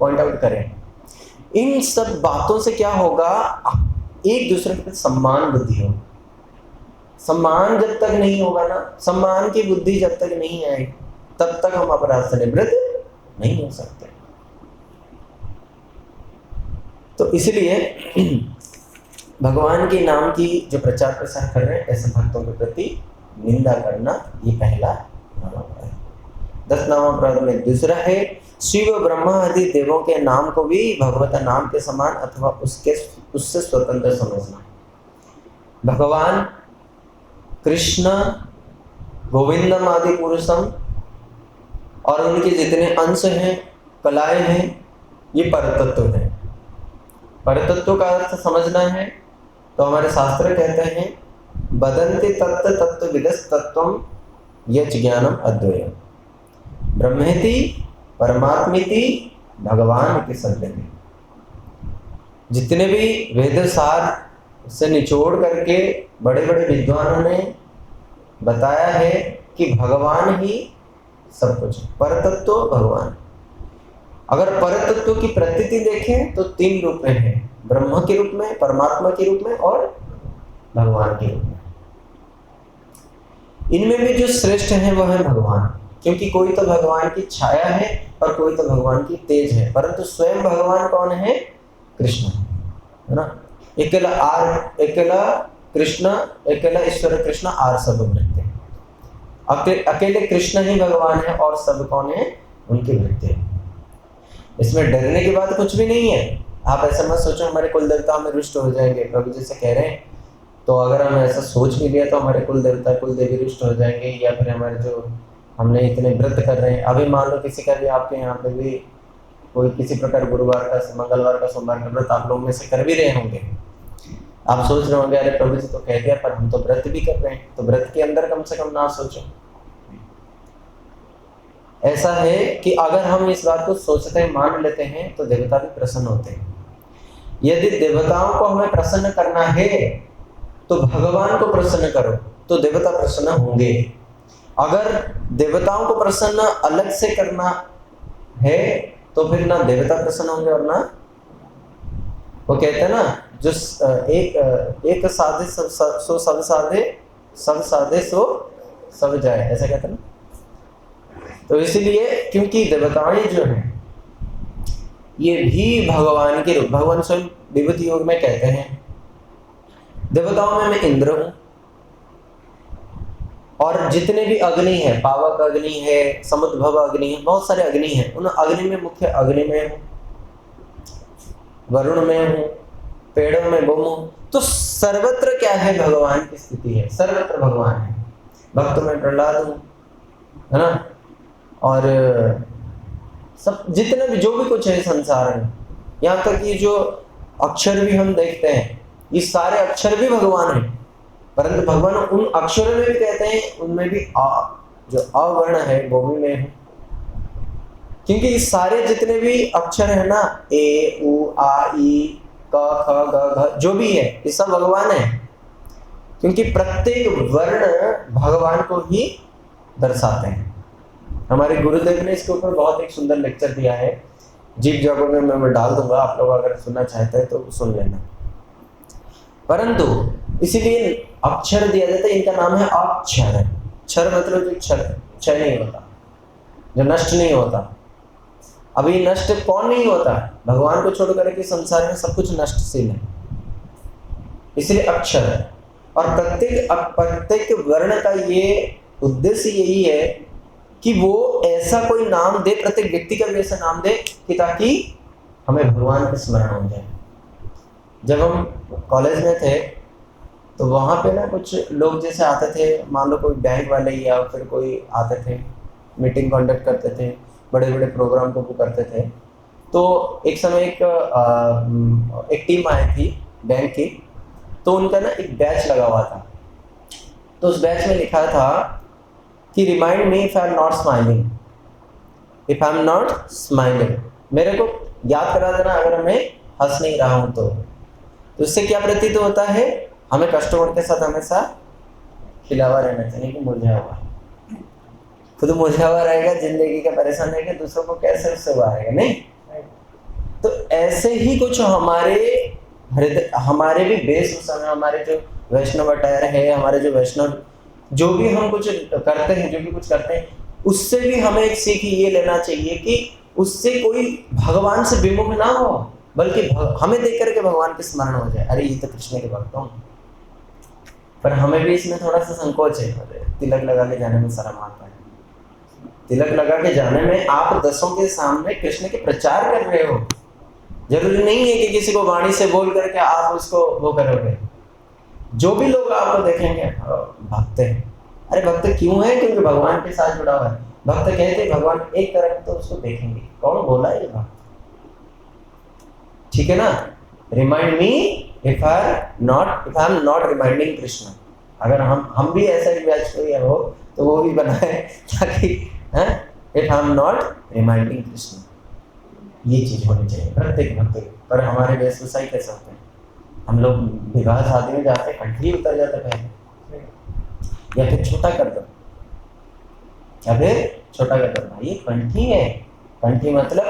पॉइंट आउट करें। इन सब बातों से क्या होगा? एक दूसरे के प्रति सम्मान बुद्धि होगी। सम्मान जब तक नहीं होगा ना, सम्मान की बुद्धि जब तक नहीं आएगी, तब तक हम अपराध से निवृत्त नहीं हो सकते। तो इसलिए भगवान के नाम की जो प्रचार प्रसार कर रहे हैं, ऐसे भक्तों के प्रति निंदा करना, ये पहला नामापराध है। 10 नामापराध में दूसरा है, शिव ब्रह्मा आदि देवों के नाम को भी भगवत नाम के समान अथवा उससे स्वतंत्र समझना। भगवान कृष्ण, गोविंदम आदि पुरुषम और उनके जितने अंश हैं, कलाएं हैं, ये परतत्व है। परतत्व का अर्थ समझना है तो हमारे शास्त्र कहते हैं, बदन्ति तत्त तत्त्वविदस् तत्त्वं यच् ज्ञानम अद्वयम् ब्रह्मेति परमात्मेति भगवान के सत्यति। जितने भी वेद सार से निचोड़ करके बड़े बड़े विद्वानों ने बताया है कि भगवान ही सब कुछ, परतत्व भगवान। अगर परतत्व की प्रतीति देखें तो 3 रूप में है, ब्रह्म के रूप में, परमात्मा के रूप में और भगवान के रूप में। इनमें भी जो श्रेष्ठ है वह है भगवान, क्योंकि कोई तो भगवान की छाया है और कोई तो भगवान की तेज है, परंतु स्वयं भगवान कौन है? कृष्ण है ना। अकेला कृष्ण, अकेला ईश्वर कृष्ण आर सब वृत्ति। अकेले कृष्ण ही भगवान है और सब कौन है? उनकी वृत्ति। इसमें डरने की बात कुछ भी नहीं है। आप ऐसा मत सोचो हमारे कुल देवता हमें रुष्ट हो जाएंगे, प्रभु जी से कह रहे हैं। तो अगर हम ऐसा सोच भी लिया तो हमारे कुल देवता कुल देवी रुष्ट हो जाएंगे, या फिर हमारे जो हमने इतने व्रत कर रहे हैं, अभी मान लो किसी का भी आपके यहाँ पे भी कोई किसी प्रकार गुरुवार का, मंगलवार का, सोमवार का व्रत आप लोग में से कर भी रहे होंगे। आप सोच रहे होंगे अरे प्रभु जी तो कह दिया, पर हम तो व्रत भी कर रहे हैं, तो व्रत के अंदर कम से कम ना सोचो। ऐसा है कि अगर हम इस बात को सोचते हैं, मान लेते हैं, तो देवता भी प्रसन्न होते हैं। यदि देवताओं को हमें प्रसन्न करना है तो भगवान को प्रसन्न करो, तो देवता प्रसन्न होंगे। अगर देवताओं को प्रसन्न अलग से करना है तो फिर ना देवता प्रसन्न होंगे और ना, वो कहते हैं ना, जो एक साधे सो सब साधे, सब साधे सो सब जाए, ऐसा कहते हैं ना। तो इसलिए क्योंकि देवताएं जो हैं ये भी भगवान के रूप, भगवान स्वयं विभूति योग में कहते हैं, देवताओं में मैं इंद्र हूं, और जितने भी अग्नि है, पावक अग्नि है, समुद्भव अग्नि है, बहुत सारे अग्नि हैं, उन अग्नि में मुख्य अग्नि में हूं, वरुण में हूं, पेड़ों में गुम हूं। तो सर्वत्र क्या है? भगवान की स्थिति है, सर्वत्र भगवान है। भक्त में प्रहलाद हूं, है ना, और सब जितने भी जो भी कुछ है संसार में, यहाँ तक कि जो अक्षर भी हम देखते हैं, ये सारे अक्षर भी भगवान हैं। परंतु भगवान उन अक्षरों में भी कहते हैं, उनमें भी जो अवर्ण है वो भी मैं हूं, क्योंकि इस सारे जितने भी अक्षर है ना, ए उ आ ई क ख ग घ, जो भी है ये सब भगवान है, क्योंकि प्रत्येक वर्ण भगवान को ही दर्शाते हैं। हमारे गुरुदेव ने इसके ऊपर बहुत एक सुंदर लेक्चर दिया है, जीव जगों में मैं डाल दूंगा, आप लोग अगर सुनना चाहते हैं तो सुन लेना। परंतु इसीलिए अक्षर दिया जाता है, इनका नाम है अक्षर। क्षर मतलब जो क्षय नहीं होता, जो नष्ट नहीं होता। अभी नष्ट कौन नहीं होता? भगवान को छोड़ करके संसार में सब कुछ नष्टशील है, इसलिए अक्षर है। और प्रत्येक वर्ण का ये उद्देश्य यही है कि वो ऐसा कोई नाम दे, प्रत्येक व्यक्ति का भी ऐसा नाम दे कि ताकि हमें भगवान का स्मरण हो जाए। जब हम कॉलेज में थे तो वहाँ पे ना कुछ लोग जैसे आते थे, मान लो कोई बैंक वाले या फिर कोई आते थे, मीटिंग कंडक्ट करते थे, बड़े बड़े प्रोग्राम को वो करते थे। तो एक समय एक टीम आई थी बैंक की, तो उनका ना एक बैच लगा हुआ था। तो उस बैच में लिखा था कि remind me if I am not smiling, if I am not smiling, मेरे को याद करा देना अगर मैं हंस नहीं रहा हूं तो इससे क्या प्रतीत होता है, हमें कस्टमर के साथ हमेशा खिला हुआ रहना चाहिए कि मुरझा हुआ, खुद मुरझा हुआ रहेगा, जिंदगी का परेशान रहेगा, दूसरों को कैसे उससे उबारेगा, नहीं। तो ऐसे ही कुछ हमारे हृदय, हमारे भी वेशभूषा में, हमारे जो वैष्णव अटायर है, हमारे जो वैष्णव जो भी हम कुछ करते हैं, जो भी कुछ करते हैं, उससे भी हमें एक सीख ये लेना चाहिए कि उससे कोई भगवान से विमुख ना हो, बल्कि हमें देख करके भगवान के स्मरण हो जाए, अरे ये तो कृष्ण के भक्त हूँ। पर हमें भी इसमें थोड़ा सा संकोच है, तिलक लगा के जाने में शर्म आता है। तिलक लगा के जाने में आप दसों के सामने कृष्ण के प्रचार कर रहे हो, जरूरी नहीं है कि किसी को वाणी से बोल करके आप उसको वो करोगे। जो भी लोग आपको देखेंगे भक्त है, अरे भक्त क्यों है, क्योंकि भगवान के साथ जुड़ा हुआ है। भक्त कहते हैं भगवान एक तरफ तो उसको देखेंगे, कौन बोला है ये भक्त, ठीक है ना। Remind me if I am not reminding Krishna. अगर हम भी ऐसा ही बैच कोई हो तो वो भी बनाए ताकि if I am not reminding Krishna, ये चीज होनी चाहिए प्रत्येक भक्त। पर हमारे वेशभूषा कैसे होते हैं, हम लोग विवाह शादी में जाते कंठी उतर जाते पहले, या फिर छोटा कर दो, या फिर छोटा कर दो, भाई कंठी है, कंठी मतलब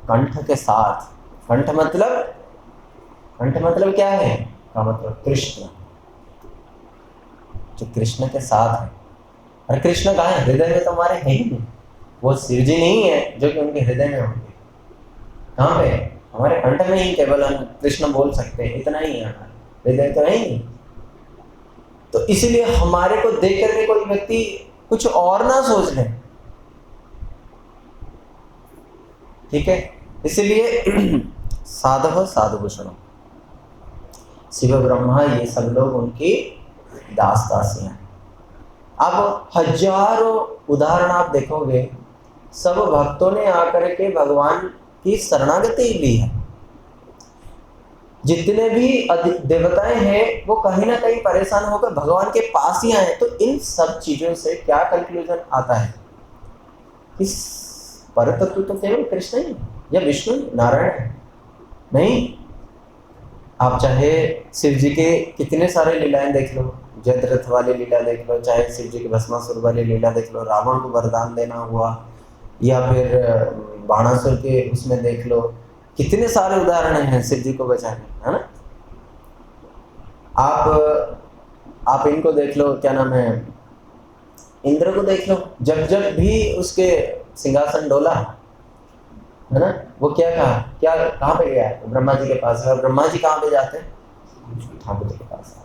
कंठ के साथ, कंठ मतलब क्या है, का मतलब कृष्ण, जो कृष्ण के साथ है। और कृष्ण कहाँ है, हृदय में तो हमारे है ही नहीं, वो शिव जी नहीं है जो कि उनके हृदय में होंगे, कहाँ पे, हमारे कंठ में ही केवल हम कृष्ण बोल सकते हैं, इतना ही है, हृदय तो है ही नहीं। तो इसीलिए हमारे को देख करके कोई व्यक्ति कुछ और ना सोच ले, ठीक है। इसलिए साधव साधुभूषण, शिव ब्रह्मा ये सब लोग उनकी दास दासियां। अब हजारों उदाहरण आप देखोगे, सब भक्तों ने आकर के भगवान की शरणागति ली है। जितने भी देवताएं हैं वो कहीं ना कहीं परेशान होकर भगवान के पास ही आए। तो इन सब चीजों से क्या कंक्लूजन आता है, इस परतत्व तो केवल कृष्ण ही या विष्णु नारायण है, नहीं। आप चाहे शिव जी के कितने सारे लीलाएं देख लो, जयद्रथ वाली लीला देख लो, चाहे शिव जी के भस्मासुर वाली लीला देख लो, रावण को वरदान देना हुआ, या फिर बाणासुर के उसमें देख लो, कितने सारे उदाहरण हैं शिव जी को बचाने, है ना। आप इनको देख लो, क्या नाम है, इंद्र को देख लो, जब जब भी उसके सिंहासन डोला, है ना, वो क्या कहा, क्या कहाँ पे गया, ब्रह्मा जी के पास। और ब्रह्मा जी कहाँ पे जाते हैं, ठाकुर जी के पास,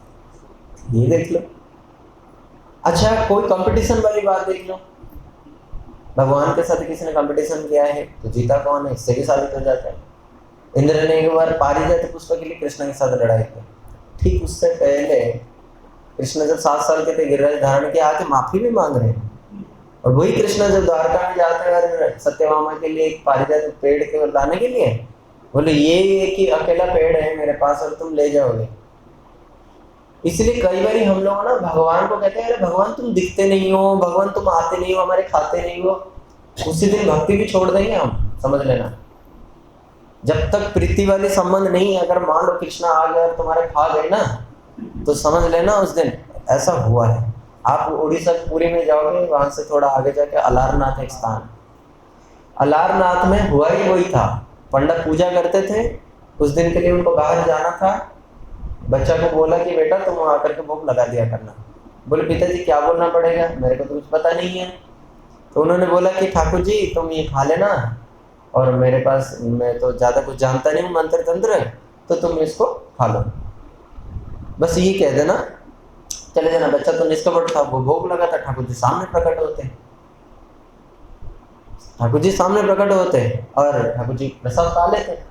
ये देख लो। अच्छा, कोई कंपटीशन वाली बात देख लो, भगवान के साथ किसी ने कंपटीशन किया है तो जीता कौन है, इससे भी साबित हो जाता है। इंद्र ने एक बार पारिजात पुष्प के लिए कृष्ण के साथ लड़ाई की, ठीक उससे पहले कृष्ण जब 7 साल के थे गिरिराज धारण के आके माफी भी मांग रहे हैं। और वही कृष्ण जब द्वारका में जाते हैं और सत्यभामा के लिए एक पारिजात पेड़ के लाने के लिए बोले, ये कि अकेला पेड़ है मेरे पास और तुम ले जाओगे। इसलिए कई बार हम लोग ना भगवान को कहते हैं, अरे भगवान तुम दिखते नहीं हो, भगवान तुम आते नहीं हो, हमारे खाते नहीं हो, उसी दिन भक्ति भी छोड़ देंगे हम, समझ लेना। जब तक प्रीति वाले संबंध नहीं, अगर मान लो कृष्णा आ गया और तुम्हारे खा गए ना, तो समझ लेना उस दिन ऐसा हुआ है। आप उड़ीसा पुरी में जाओगे, वहां से थोड़ा आगे जाके अलारनाथ एक स्थान, अलारनाथ में हुआ ही वही था। पंडित पूजा करते थे, उस दिन के लिए उनको बाहर जाना था, बच्चा को बोला कि बेटा तुम आकर के भोग लगा दिया करना। बोले पिताजी क्या बोलना पड़ेगा, मेरे को तो कुछ पता नहीं है। तो उन्होंने बोला कि ठाकुर जी तुम ये खा लेना, और मेरे पास, मैं तो ज़्यादा कुछ जानता नहीं हूँ मंत्र तंत्र, तो तुम इसको खा लो, बस ये कह देना, चले जाना। बच्चा तो निष्कपट था, वो भोग लगा था, ठाकुर जी सामने प्रकट होते, ठाकुर जी सामने प्रकट होते और ठाकुर जी प्रसाद खा लेते।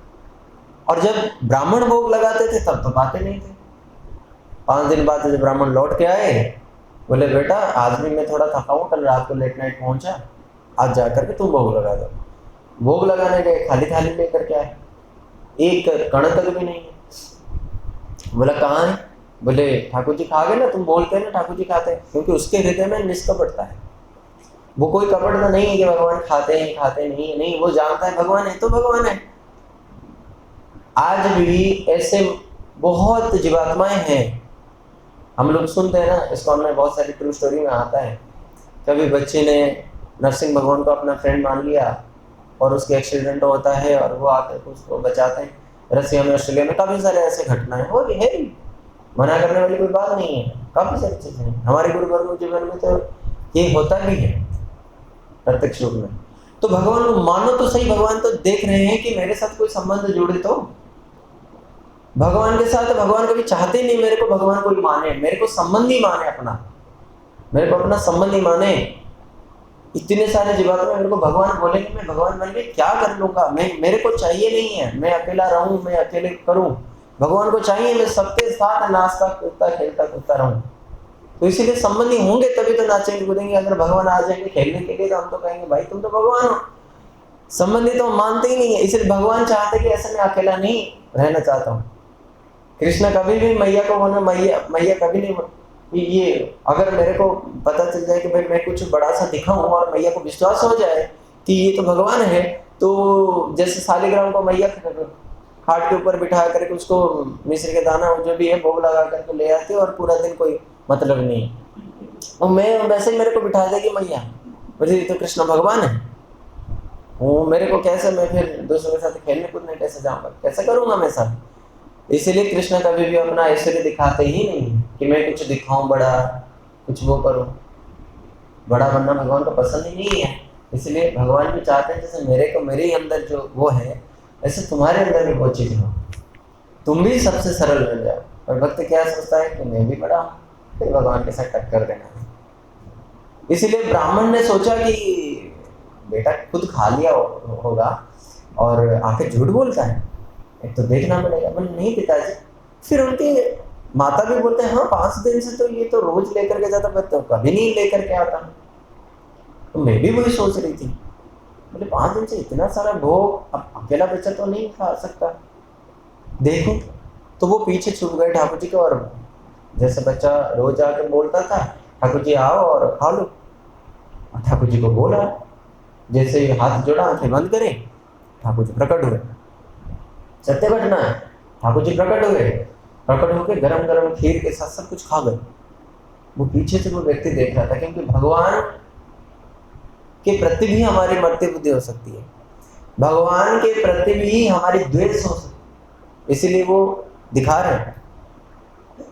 और जब ब्राह्मण भोग लगाते थे तब तो पाते नहीं थे। 5 दिन बाद जब ब्राह्मण लौट के आए, बोले बेटा आज भी मैं थोड़ा थका हूँ, कल रात को लेट नाइट पहुंचा, आज जा करके तुम भोग लगा दो। भोग लगाने गए, खाली थाली लेकर के आए, एक कण तक भी नहीं है। बोला कहाँ है? बोले ठाकुर जी खा गए ना, तुम बोलते हैं ना ठाकुर जी खाते हैं, क्योंकि उसके हृदय में निष्कपटता है। वो कोई कपटता नहीं है कि भगवान खाते हैं खाते नहीं है, नहीं, वो जानता है भगवान है तो भगवान है। आज भी ऐसे बहुत जीवात्माएं हैं, हम लोग सुनते हैं ना, इस्कॉन में बहुत सारी ट्रू स्टोरी में आता है, कभी बच्चे ने नरसिंह भगवान को अपना फ्रेंड मान लिया और उसके एक्सीडेंट होता है और वो आकर उसको बचाते हैं। रसिया में, ऑस्ट्रेलिया में काफ़ी सारे ऐसे घटनाएं हो रही है, मना करने वाली कोई बात नहीं है, काफ़ी सारी चीज़ें हैं हमारे गुरुवर्ग जीवन में, तो ये होता भी है प्रत्यक्ष रूप में। तो भगवान को मानो तो सही, भगवान तो देख रहे हैं कि मेरे साथ कोई संबंध जुड़े, तो भगवान के साथ भगवान कभी चाहते नहीं मेरे को भगवान कोई माने, मेरे को संबंधी माने, अपना मेरे को अपना संबंधी माने। इतने सारे जीवात्मा मेरे को भगवान बोले कि मैं भगवान बन के क्या कर लूंगा, मैं मेरे को चाहिए नहीं है, मैं अकेला रहूं, मैं अकेले करूं, भगवान को चाहिए मैं सबके साथ नाचता कूदता खेलता कूदता रहूं। तो इसीलिए संबंधी होंगे तभी तो नाचेंगे कूदेंगे। अगर भगवान आ जाएंगे खेलने के लिए तो हम तो कहेंगे भाई तुम तो भगवान हो, संबंधी तो मानते ही नहीं है। इसलिए भगवान चाहते कि ऐसे मैं अकेला नहीं रहना चाहता हूँ। कृष्ण कभी भी मैया को बोला, मैया कभी नहीं बोला ये, अगर मेरे को पता चल जाए कि भाई मैं कुछ बड़ा सा दिखाऊं और मैया को विश्वास हो जाए कि ये तो भगवान है, तो जैसे शालिग्राम को मैया खाट के ऊपर बिठा करके उसको मिश्री के दाना जो भी है भोग लगा करके ले आती और पूरा दिन कोई मतलब नहीं, और मैं वैसे मेरे को बिठा देगी मैया, मुझे तो कृष्ण भगवान है, वो मेरे को कैसे, मैं फिर दूसरों के साथ खेलने कूदने कैसे जाऊंगा, कैसे करूंगा मैं सब। इसीलिए कृष्ण कभी भी अपना ऐश्वर्य दिखाते ही नहीं कि मैं कुछ दिखाऊं बड़ा, कुछ वो करूं। बड़ा बनना भगवान को पसंद ही नहीं है। इसलिए भगवान भी चाहते हैं जैसे मेरे को मेरे अंदर जो वो है, ऐसे तुम्हारे अंदर भी वो चीज हो, तुम भी सबसे सरल बन जाओ। और भक्त क्या सोचता है कि मैं भी बड़ा हूँ, फिर भगवान के साथ टक्कर देना है। इसीलिए ब्राह्मण ने सोचा कि बेटा खुद खा लिया होगा और आके झूठ बोलता है, एक तो देखना पड़ेगा। बोले नहीं पिताजी। फिर उनके माता भी बोलते हैं हाँ 5 दिन से तो ये तो रोज लेकर के जाता, तो कभी नहीं लेकर के आता। तो मैं भी वही सोच रही थी, बोले 5 दिन से इतना सारा भोग अब अकेला बच्चा तो नहीं खा सकता, देखो। तो वो पीछे छुप गए ठाकुर जी के, और जैसे बच्चा रोज आकर बोलता था ठाकुर जी आओ और खा लो, ठाकुर जी को बोला, जैसे हाथ जोड़ा आंखें बंद करे, ठाकुर जी प्रकट हुए। सत्य घटना है, ठाकुर जी प्रकट हुए, प्रकट होकर गरम गरम खीर के साथ सब कुछ खा गए। वो पीछे से वो व्यक्ति देख रहा था, क्योंकि भगवान के प्रति भी हमारी मर्त्य बुद्धि हो सकती है, भगवान के प्रति भी हमारी द्वेष हो सकती है, इसीलिए वो दिखा रहे हैं।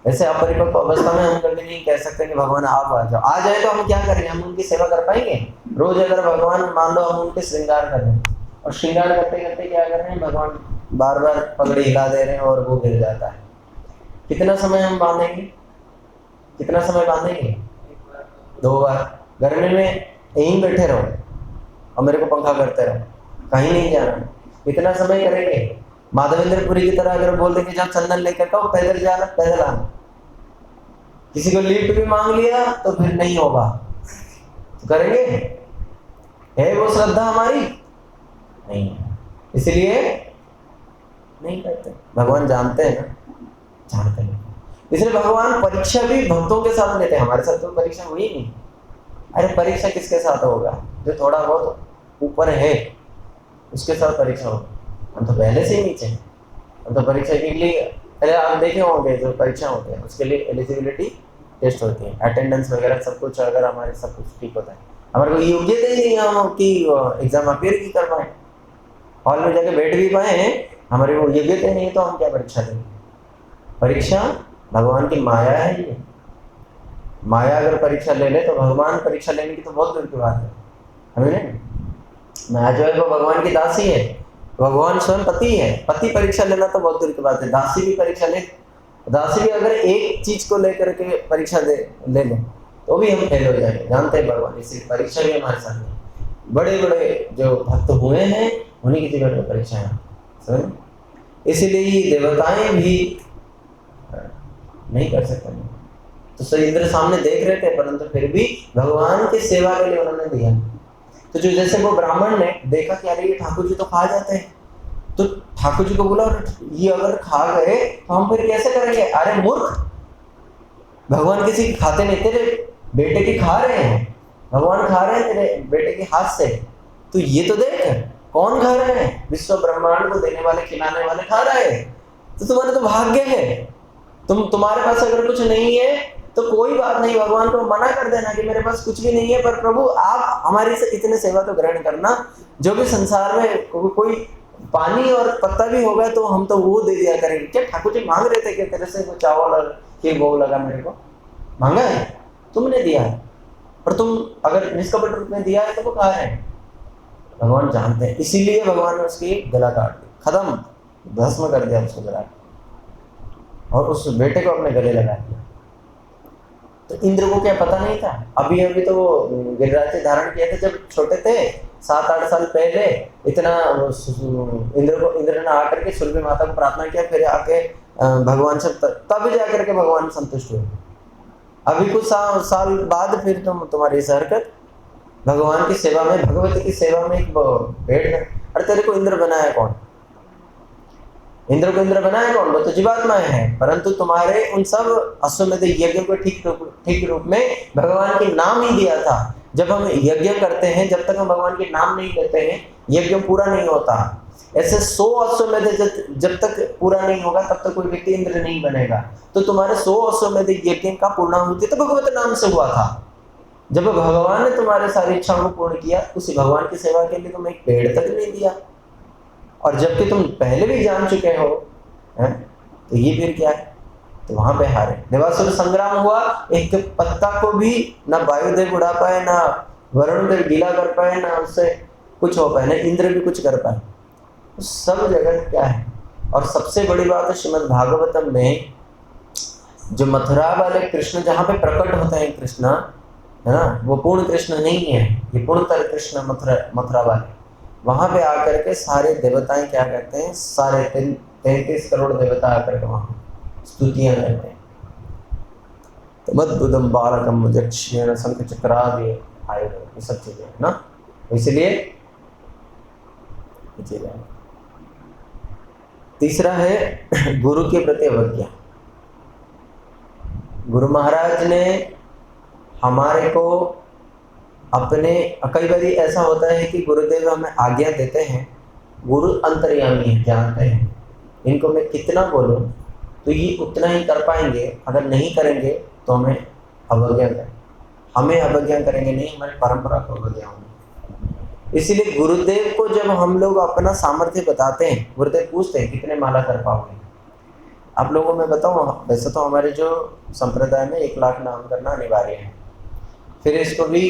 ऐसे अपरिपक्व अवस्था में हम कभी नहीं कह सकते कि भगवान आप आ जाओ। आ जाए तो हम क्या करेंगे, हम उनकी सेवा कर पाएंगे? रोज अगर भगवान मान लो हम उनके श्रृंगार कर रहे हैं, और श्रृंगार करते करते क्या कर रहे हैं, भगवान बार बार पगड़ी हिला दे रहे हैं और वो गिर जाता है। कितना समय हम बांधेंगे, कितना समय बांधेंगे? 2 बार। गर्मी में यहीं बैठे रहो और मेरे को पंखा करते रहो, कहीं नहीं जाना, कितना समय करेंगे? माधवेंद्रपुरी की तरह अगर बोल देंगे जब चंदन लेकर कहो पैदल जाना पैदल आना, किसी को लिफ्ट भी मांग लिया तो फिर नहीं होगा, तो करेंगे? है वो श्रद्धा हमारी? नहीं, इसलिए नहीं करते। भगवान जानते हैं ना, जानते हैं, इसलिए भगवान परीक्षा भी भक्तों के साथ लेते हैं। हमारे साथ तो परीक्षा हुई नहीं। अरे परीक्षा किसके साथ होगा? जो थोड़ा बहुत ऊपर है उसके साथ परीक्षा होगी, हम तो पहले से ही नीचे हैं। हम तो परीक्षा के लिए, अरे आप देखे होंगे जो परीक्षा होते हैं उसके लिए एलिजिबिलिटी टेस्ट होती है, अटेंडेंस वगैरह सब कुछ, अगर हमारे सब कुछ ठीक होता है, हमारे को योग्यता ही नहीं हम कि एग्जाम अपियर भी कर पाए, हॉल में जाके बैठ भी पाए, हमारी वो योग्यता ही नहीं तो हम क्या परीक्षा देंगे? परीक्षा भगवान की माया है। ये माया अगर परीक्षा ले ले तो भगवान परीक्षा लेने की तो बहुत दूर की बात है। हमें माया जो है वो भगवान की दासी है, भगवान स्वयं पति है, पति परीक्षा लेना तो बहुत दूर की बात है। दासी भी परीक्षा ले, दासी भी अगर एक चीज को लेकर के परीक्षा ले ले तो भी हम फेल हो जाएंगे, जानते हैं भगवान। इसलिए परीक्षा भी हमारे साथ है। बड़े बड़े जो भक्त हुए हैं उन्हीं की जीवन में परीक्षा है। इसीलिए देवताएं भी नहीं कर सकते। तो सर इंद्र सामने देख रहे थे, परंतु फिर भी भगवान की सेवा के लिए उन्होंने दिया। तो जो जैसे वो ब्राह्मण ने देखा कि अरे ये ठाकुर जी तो खा जाते हैं, तो ठाकुर जी को बोला ये अगर खा गए तो हम फिर कैसे करेंगे? अरे मूर्ख, भगवान किसी की खाते नहीं, तेरे बेटे की खा रहे हैं, भगवान खा रहे हैं तेरे बेटे के हाथ से, तो ये तो देख कौन खा रहे हैं? विश्व ब्रह्मांड को देने वाले खिलाने वाले खा रहे हैं। तो तुम्हारे तो भाग्य है, तुम्हारे पास अगर कुछ नहीं है तो कोई बात नहीं, भगवान को मना कर देना कि मेरे पास कुछ भी नहीं है, पर प्रभु आप हमारी से इतने सेवा तो ग्रहण करना, जो भी संसार में कोई पानी और पत्ता भी होगा तो हम तो वो दे दिया करेंगे। क्या ठाकुर जी मांग रहे थे कि तेरे से वो चावल और खीर भोग लगा, मेरे को मांगा है, तुमने दिया है, पर तुम अगर निष्कपट रूप में दिया है तो वो कहा है, भगवान जानते हैं। इसीलिए भगवान ने उसकी गला काट दी, खत्म, भस्म कर दिया उसको जला, और उस बेटे को अपने गले लगा दिया। तो इंद्र को क्या पता नहीं था? अभी अभी तो वो गिरिराज धारण किया था जब छोटे थे, 7-8 साल पहले। इतना इंद्र ने आकर के सुरभि माता को प्रार्थना किया, फिर आके भगवान से तब जाकर के भगवान संतुष्ट हुए। अभी कुछ साल बाद फिर तुम्हारी इस हरकत, भगवान की सेवा में, भगवती की सेवा में एक भेड़ है। अरे तेरे को इंद्र बनाया कौन? इंद्र को इंद्र बनाया कौन? वो तो जीवात्माएं हैं। परंतु तुम्हारे उन सब अश्वमेध यज्ञ को ठीक रूप में भगवान के नाम ही दिया था। जब हम यज्ञ करते हैं, जब तक हम भगवान के नाम नहीं लेते हैं, यज्ञ पूरा नहीं होता। ऐसे 100 अश्वमेध जब तक पूरा नहीं होगा तब तक कोई व्यक्ति इंद्र नहीं बनेगा। तो तुम्हारे 100 अश्वमेध यज्ञ का पूर्णाहुति तो भगवत नाम से हुआ था। जब भगवान ने तुम्हारे सारी इच्छाओं को पूर्ण किया, उसी भगवान की सेवा के लिए तुम्हें एक पेड़ तक नहीं दिया, और जबकि तुम पहले भी जान चुके हो, हैं? तो ये फिर क्या है? तो वहां पे हारे। देवासुर संग्राम हुआ, एक पत्ता को भी ना वायुदेव उड़ा पाए, ना वरुण देव गीला कर पाए, ना उससे कुछ हो पाए, ना इंद्र भी कुछ कर पाए। तो सब जगह क्या है? और सबसे बड़ी बात है श्रीमद् भागवतम में जो मथुरा वाले कृष्ण जहाँ पे प्रकट होते हैं कृष्ण, है ना, वो पूर्ण कृष्ण नहीं है, ये पूर्णतर कृष्ण मथुरा वाले। वहां पे आकर के सारे देवताएं क्या कहते हैं? सारे 33 करोड़ देवता आकर के वहां स्तुतियां करते हैं। तो मद्भुतम बालकम यक्षेण शंख चक्रादि आए, ये सब चीजें है ना। इसलिए तीसरा है गुरु के प्रति अवज्ञा। गुरु महाराज ने हमारे को अपने, कई बार ऐसा होता है कि गुरुदेव हमें आज्ञा देते हैं, गुरु अंतर्यामी है, जानते हैं इनको मैं कितना बोलूं तो ये उतना ही कर पाएंगे, अगर नहीं करेंगे तो हमें अवज्ञा करें, हमें अवज्ञा करेंगे नहीं, हमारी परंपरा को अवज्ञा होगी। इसीलिए गुरुदेव को जब हम लोग अपना सामर्थ्य बताते हैं, गुरुदेव पूछते हैं कितने माला कर पाओगे। आप लोगों में बताऊं, वैसे तो हमारे जो संप्रदाय में 1 लाख नाम करना अनिवार्य है। फिर इसको भी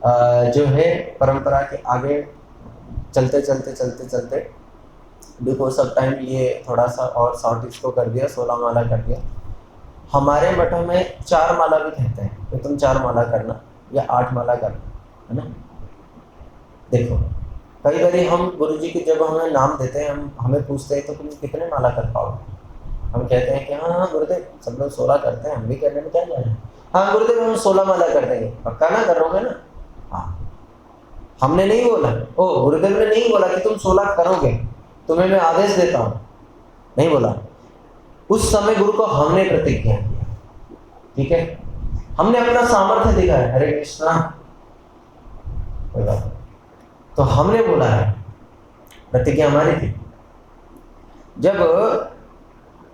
जो है परंपरा के आगे चलते बिकॉज ऑफ टाइम ये थोड़ा सा और शॉर्ट इसको कर दिया, 16 माला कर दिया। हमारे मठों में 4 माला भी कहते हैं, तो तुम 4 माला करना या 8 माला करना, है ना। देखो कई बार हम गुरु जी के जब हमें नाम देते हैं, हमें पूछते हैं तो तुम कितने माला कर पाओगे? हम कहते हैं कि हाँ गुरुदेव, सब लोग 16 करते हैं, हम भी करने में क्या जाना है। हाँ गुरुदेव हम 16 माला कर देंगे, पक्का ना करोगे ना? हाँ, हमने नहीं बोला, ओ गुरुदेव ने नहीं बोला कि तुम 16 करोगे, तुम्हें मैं आदेश देता हूँ, नहीं बोला। उस समय गुरु को हमने प्रतिज्ञा किया, ठीक है, हमने अपना सामर्थ्य दिखाया, हरे कृष्णा, कोई बात, तो हमने बोला है, प्रतिज्ञा हमारी थी। जब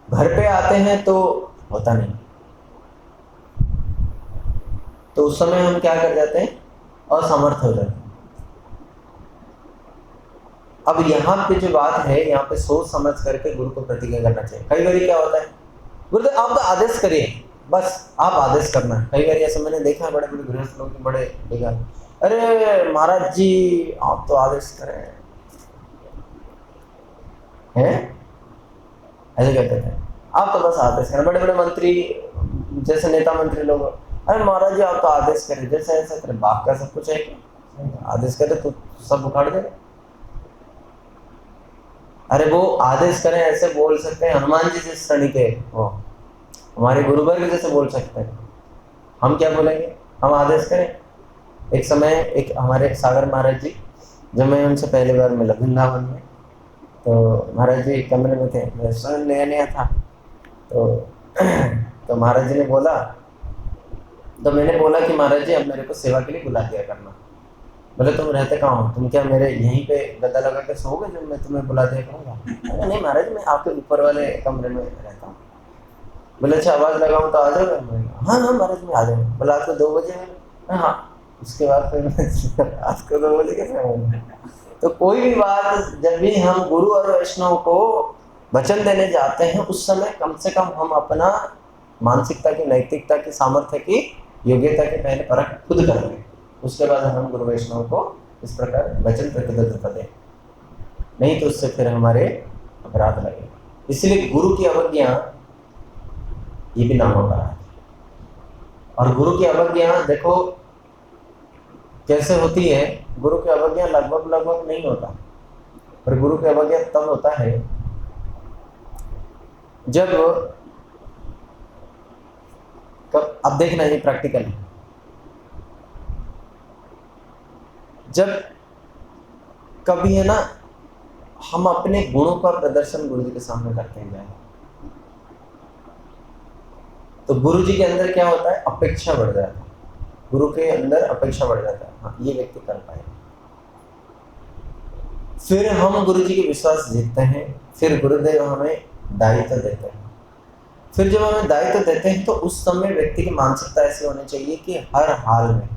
घर पे आते हैं तो होता नहीं, तो उस समय हम क्या कर जाते हैं? असमर्थ हो जाते हैं। अब यहाँ पे जो बात है, यहाँ पे सोच समझ करके गुरु को प्रतिज्ञा करना चाहिए। कई बार क्या होता है, गुरुदेव आप तो आदेश करिए, बस आप आदेश करना है। कई बार ऐसा मैंने देखा है, बड़े बड़े गृहस्थ लोग बड़े देखा, अरे महाराज जी आप तो आदेश करें, हैं ऐसे कहते थे, आप तो बस आदेश करें। बड़े बड़े मंत्री, जैसे नेता मंत्री लोग, अरे महाराज जी आप तो आदेश करें, जैसे ऐसा तेरे बाप का सब कुछ है क्या, आदेश करे तो सब उखाड़ दे। अरे वो आदेश करें ऐसे बोल सकते हैं, हनुमान जी जिस श्रेणी के, वो हमारे गुरुवर्ग जैसे बोल सकते हैं। हम क्या बोलेंगे, हम आदेश करें। एक समय एक हमारे सागर महाराज जी, जब मैं उनसे पहली बार मिला वृंदावन में, तो महाराज जी कमरे में थे, मैं स्वयं नया नया था। तो महाराज जी ने बोला, तो मैंने बोला कि महाराज जी अब मेरे को सेवा के लिए बुला दिया करना। बोले तुम रहते कहाँ हो, तुम क्या मेरे यहीं पे गद्दा लगा के सोओगे जब मैं तुम्हें बुला दिया करूँगा? नहीं महाराज, मैं आपके ऊपर वाले कमरे में रहता हूँ। बोले अच्छा आवाज़ लगाऊँ तो आ जाओगे? हाँ हाँ महाराज मैं आ जाऊँगा। बोला रात को 2 बजे? हाँ। उसके बाद फिर रात को 2 बजे कैसे आऊँगा? तो कोई भी बात जब भी हम गुरु और वैष्णव को वचन देने जाते हैं, उस समय कम से कम हम अपना मानसिकता की, नैतिकता की, सामर्थ्य की, योग्यता की पहले परख खुद करेंगे, उसके बाद हम गुरु वैष्णव को इस प्रकार वचन प्रतिबद्धता दें, नहीं तो उससे फिर हमारे अपराध लगेगा। इसलिए गुरु की अवज्ञा ये भी नाम होता है। और गुरु की अवज्ञा देखो कैसे होती है। गुरु की अवज्ञा लगभग नहीं होता, पर गुरु की अवज्ञा तब होता है जब अब देखना ये प्रैक्टिकल है, जब कभी है ना हम अपने गुणों का प्रदर्शन गुरु जी के सामने करते हैं जाए, तो गुरु जी के अंदर क्या होता है, अपेक्षा बढ़ जाता है। गुरु के अंदर अपेक्षा बढ़ जाता है, हाँ ये व्यक्ति कर पाएगा। फिर हम गुरु जी के विश्वास जीतते हैं, फिर गुरुदेव हमें दायित्व देते हैं। फिर जब हमें दायित्व देते हैं तो उस समय व्यक्ति की मानसिकता ऐसी होनी चाहिए कि हर हाल में,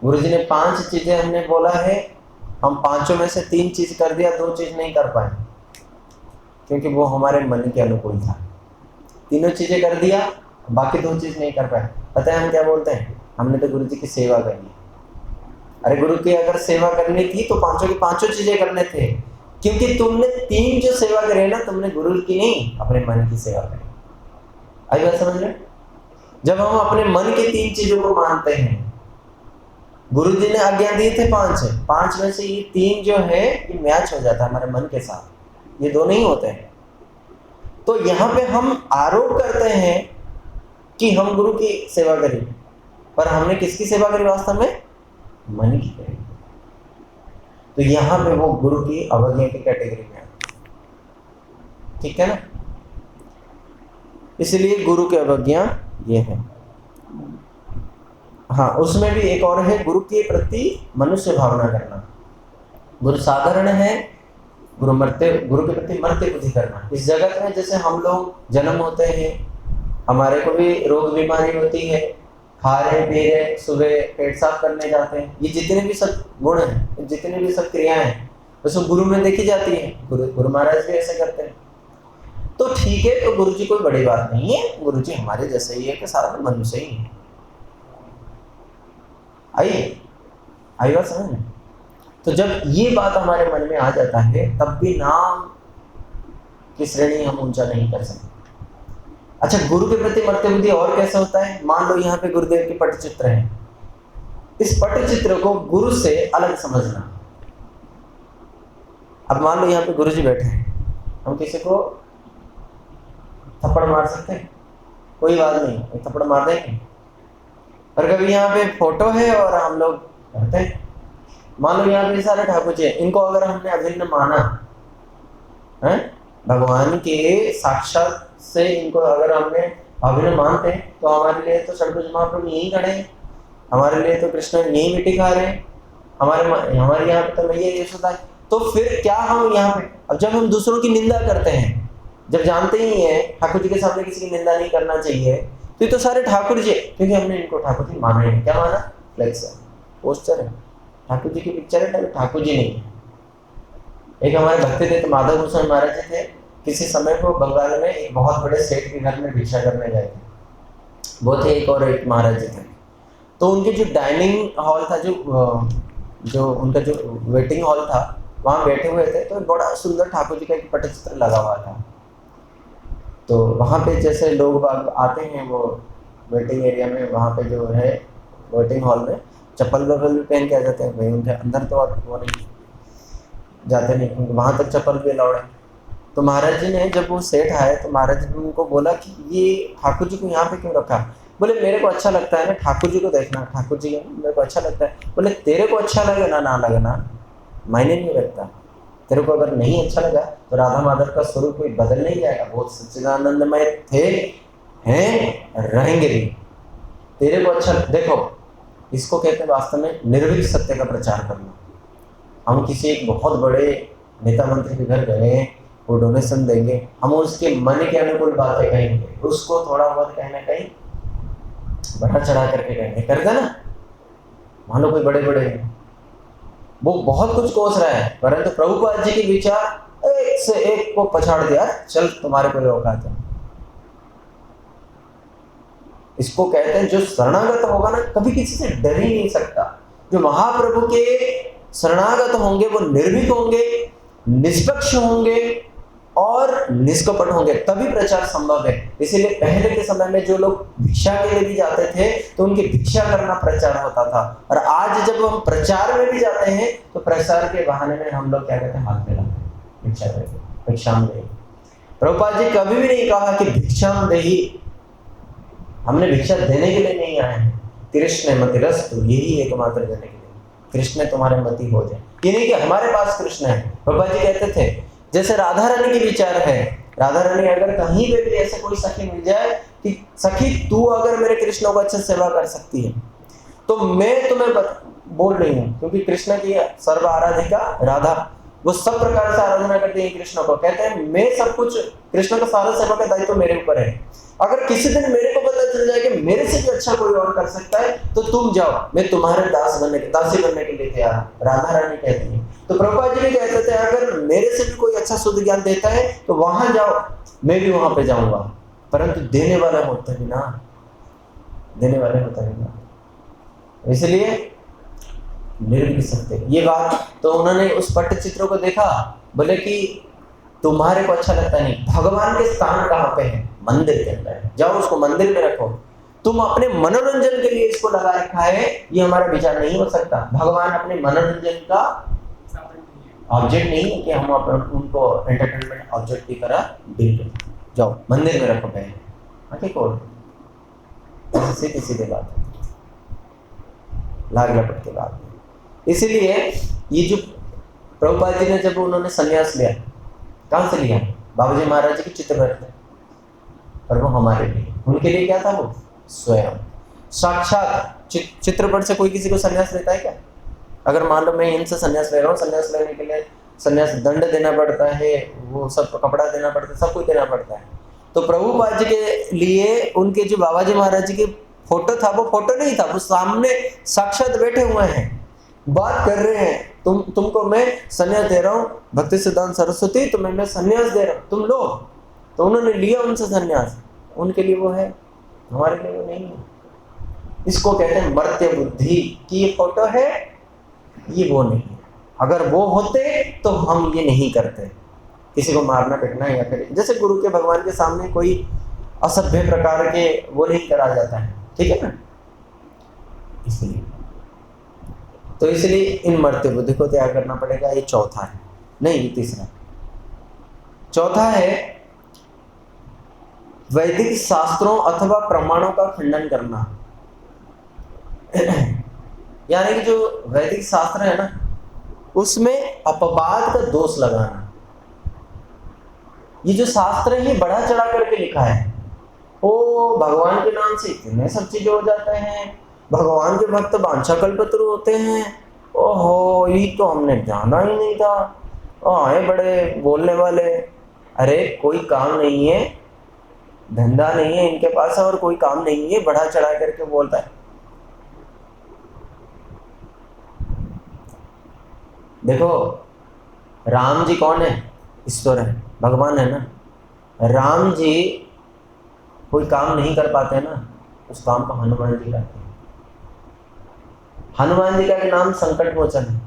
गुरु जी ने 5 चीजें हमने बोला है, हम 5 में से 3 चीज कर दिया, 2 चीज नहीं कर पाए, क्योंकि वो हमारे मन के अनुकूल था। 3 चीजें कर दिया, बाकी 2 चीज नहीं कर पाए। पता है हम क्या बोलते हैं, हमने तो गुरु जी की सेवा करनी। अरे गुरु की अगर सेवा करनी थी तो 5 की 5 चीजें करने थे, क्योंकि तुमने 3 जो सेवा करे ना, तुमने गुरु की नहीं, अपने मन की सेवा करी। आई बात समझ रहे? जब हम अपने मन की 3 चीजों को मानते हैं, गुरु जी ने आज्ञा दिए थे 5 में से ये 3 जो है ये मैच हो जाता है हमारे मन के साथ, ये 2 नहीं होते हैं। तो यहाँ पे हम आरोप करते हैं कि हम गुरु की सेवा करी, पर हमने किसकी सेवा करी वास्तव में? मन की करी। तो यहाँ पे वो गुरु की अवज्ञा की कैटेगरी में आता है, ठीक है ना? इसलिए गुरु की अवज्ञा ये है। हाँ, उसमें भी एक और है, गुरु के प्रति मनुष्य भावना करना। गुरु साधारण है, गुरु के प्रति मर्त्य बुद्धि करना। इस जगत में जैसे हम लोग जन्म होते हैं, हमारे को भी रोग बीमारी होती है, खा रहे पी रहे, सुबह पेट साफ करने जाते हैं, ये जितने भी सब गुण हैं, जितने भी सब क्रियाएं हैं, वो गुरु में देखी जाती है। गुरु महाराज भी ऐसे करते हैं। तो ठीक है, तो गुरु जी कोई बड़ी बात नहीं है, गुरु जी हमारे जैसे ही है कि सारा मनुष्य ही है। आई बात समझ में? तो जब ये बात हमारे मन में आ जाता है, तब भी नाम की श्रेणी हम ऊंचा नहीं कर सकते। अच्छा, गुरु के प्रति मर्त्य बुद्धि और कैसे होता है? मान लो यहाँ पे गुरुदेव के पटचित्र है, इस पटचित्र को गुरु से अलग समझना। अब मान लो यहाँ पे गुरु जी बैठे हैं, हम किसी को थप्पड़ मार सकते हैं? कोई बात नहीं, एक थप्पड़ मार देंगे। पर कभी यहाँ पे फोटो है और हम लोग करते हैं, मान लो यहाँ पे सारे ठाकुर जी, इनको अगर हमने अभिन्न माना है, भगवान के साक्षात से इनको अगर हमने अभिन्न मानते हैं, तो हमारे लिए तो षड्भुज महाप्रभु यहीं खड़े हैं, हमारे लिए तो कृष्ण यहीं मिट्टी खा रहे हैं, हमारे यहाँ पे तो मैया यशोदा है। तो फिर क्या हम यहाँ पे, अब जब हम दूसरों की निंदा करते हैं, जब जानते ही हैं ठाकुर जी के सामने किसी की निंदा नहीं करना चाहिए, तो ये तो सारे ठाकुर जी, क्योंकि हमने इनको ठाकुर जी माना है। क्या माना? फ्लेक्स है, पोस्टर है, ठाकुर जी की पिक्चर है, ठाकुर जी नहीं है। एक हमारे भक्ति थे माधव भूषण महाराज जी थे, किसी समय को बंगाल में एक बहुत बड़े सेठ के घर में भिक्षा करने गए थे, वो थे एक और एक महाराज जी थे। तो उनके जो डाइनिंग हॉल था, जो उनका जो वेटिंग हॉल था, वहाँ बैठे हुए थे, तो बड़ा सुंदर ठाकुर जी का एक पटचित्र लगा हुआ था। तो वहाँ पे जैसे लोग आते हैं वो वेटिंग एरिया में, वहाँ पे जो है वेटिंग हॉल में चप्पल भी पहन के आ जाते हैं भाई, उनके अंदर तो वो नहीं जाते नहीं, क्योंकि वहाँ तक चप्पल भी अलाउड है। तो महाराज जी ने जब वो सेठ आए तो महाराज जी ने उनको बोला कि ये ठाकुर जी को यहाँ पे क्यों रखा? बोले मेरे को अच्छा लगता है ना ठाकुर जी को देखना, ठाकुर जी मेरे को अच्छा लगता है। बोले तेरे को अच्छा लगे ना लगना मायने नहीं रखता। तेरे को अगर नहीं अच्छा लगा तो राधा माधव का स्वरूप कोई बदल नहीं जाएगा, वो सच्चिदानंदमय थे, हैं, रहेंगे भी। तेरे को अच्छा देखो, इसको कहते हैं वास्तव में निर्भीक सत्य का प्रचार करना। हम किसी एक बहुत बड़े नेता मंत्री के घर गए, वो डोनेशन देंगे, हम उसके मन के अनुकूल बातें कहेंगे, उसको थोड़ा बहुत कहीं ना कहीं बढ़ा चढ़ा करके कहेंगे, करते ना। मान लो कोई बड़े बड़े वो बहुत कुछ कोस रहा है, परंतु प्रभुपाद जी के विचार एक से एक को पछाड़ दिया, चल तुम्हारे को औकात है। इसको कहते हैं जो शरणागत होगा ना, कभी किसी से डर ही नहीं सकता। जो महाप्रभु के शरणागत होंगे वो निर्भीक होंगे, निष्पक्ष होंगे और निष्कपट होंगे, तभी प्रचार संभव है। इसीलिए पहले के समय में जो लोग भिक्षा के लिए भी जाते थे तो उनकी भिक्षा करना प्रचार होता था, और आज जब हम प्रचार में भी जाते हैं तो प्रचार के बहाने में हम लोग क्या कहते हैं, हाथ मिलाते, भिक्षा देते, भिक्षाम देही। प्रभुपाद जी कभी भी नहीं कहा कि भिक्षाम देही, हमने भिक्षा देने के लिए नहीं आए हैं। कृष्ण मतिरस्तु, यही एकमात्र देने के लिए, कृष्ण तुम्हारे मति हो जाए। ये नहीं कि हमारे पास कृष्ण है। प्रभुपाद जी कहते थे जैसे राधा रानी के विचार है, राधा रानी अगर कहीं पे भी ऐसे कोई सखी मिल जाए कि सखी तू अगर मेरे कृष्ण को अच्छे से सेवा कर सकती है तो मैं तुम्हें बोल रही हूँ, क्योंकि कृष्ण की सर्व आराधिका राधा, वो सब प्रकार से आराधना करती है कृष्ण को। कहते हैं मैं सब कुछ, कृष्ण का सारा सेवा का दायित्व मेरे ऊपर है। अगर किसी दिन मेरे को पता चल जाए कि मेरे से भी अच्छा कोई और कर सकता है तो तुम जाओ, मैं तुम्हारे दासी बनने के लिए तैयार हूँ, राधा रानी कहती है। तो प्रभुपाद जी भी कहते थे अगर मेरे से भी कोई अच्छा शुद्ध ज्ञान देता है तो वहां जाओ, मैं भी वहां पे जाऊंगा, परंतु देने वाला होता है ना, देने वाले होता है ना। इसलिए निर्भीक सत्य, ये बात तो उन्होंने उस पट्टचित्रों को देखा, बोले कि तुम्हारे को अच्छा लगता नहीं, भगवान के स्थान कहाँ पे है? मंदिर के अंदर है, जाओ उसको मंदिर में रखो। तुम अपने मनोरंजन के लिए इसको लगा रखा है, ये हमारा विचार नहीं हो सकता। भगवान अपने मनोरंजन का ऑब्जेक्ट नहीं है कि हम उनको एंटरटेनमेंट ऑब्जेक्ट की तरह डील करें। जाओ मंदिर में रखो पहले, आंखें खोल, सीधी सीधी बात है, लाग लपट की बात है। इसीलिए ये जो प्रभुपाद जी ने जब उन्होंने संन्यास लिया, कहाँ से लिया? बाबूजी महाराज जी के चित्रपट में, पर वो हमारे लिए, उनके लिए क्या था? वो स्वयं साक्षात चित्रपट से कोई किसी को संन्यास लेता है क्या? अगर मान लो मैं इनसे संन्यास ले रहा हूँ, संन्यास लेने के लिए संन्यास दंड देना पड़ता है, वो सब कपड़ा देना पड़ता है, सब कुछ देना पड़ता है। तो प्रभुपाद जी के लिए उनके जो बाबा जी महाराज जी की फोटो था, वो फोटो नहीं था, वो सामने साक्षात बैठे हुए हैं, बात कर रहे हैं। तुमको मैं संन्यास दे रहा हूँ, भक्ति सिद्धांत सरस्वती, तुम्हें मैं संन्यास दे रहा हूँ, तुम लो। तो उन्होंने लिया उनसे संन्यास, उनके लिए वो है, हमारे लिए वो नहीं है। इसको कहते हैं मर्त्य बुद्धि की ये फोटो है, ये वो नहीं है। अगर वो होते तो हम ये नहीं करते, किसी को मारना पीटना या फिर जैसे गुरु के भगवान के सामने कोई असभ्य प्रकार के वो नहीं करा जाता है, ठीक है ना। इसलिए तो इसलिए इन मर्त्य बुद्धि को त्याग करना पड़ेगा। ये चौथा है, नहीं ये तीसरा। चौथा है वैदिक शास्त्रों अथवा प्रमाणों का खंडन करना। यानी कि जो वैदिक शास्त्र है ना, उसमें अपवाद का दोष लगाना। ये जो शास्त्र है ये बढ़ा चढ़ा करके लिखा है, ओ भगवान के नाम से इतने सब चीजें हो जाते हैं, भगवान के भक्त वांछाकल्पतरु होते हैं, ओहो ये तो हमने जाना ही नहीं था, आए बड़े बोलने वाले। अरे कोई काम नहीं है, धंधा नहीं है इनके पास और कोई काम नहीं है, बढ़ा चढ़ा करके बोलता है। देखो राम जी कौन है? ईश्वर है, भगवान है ना। राम जी कोई काम नहीं कर पाते ना, उस काम को हनुमान जी करते हैं। हनुमान जी का नाम संकट मोचन है।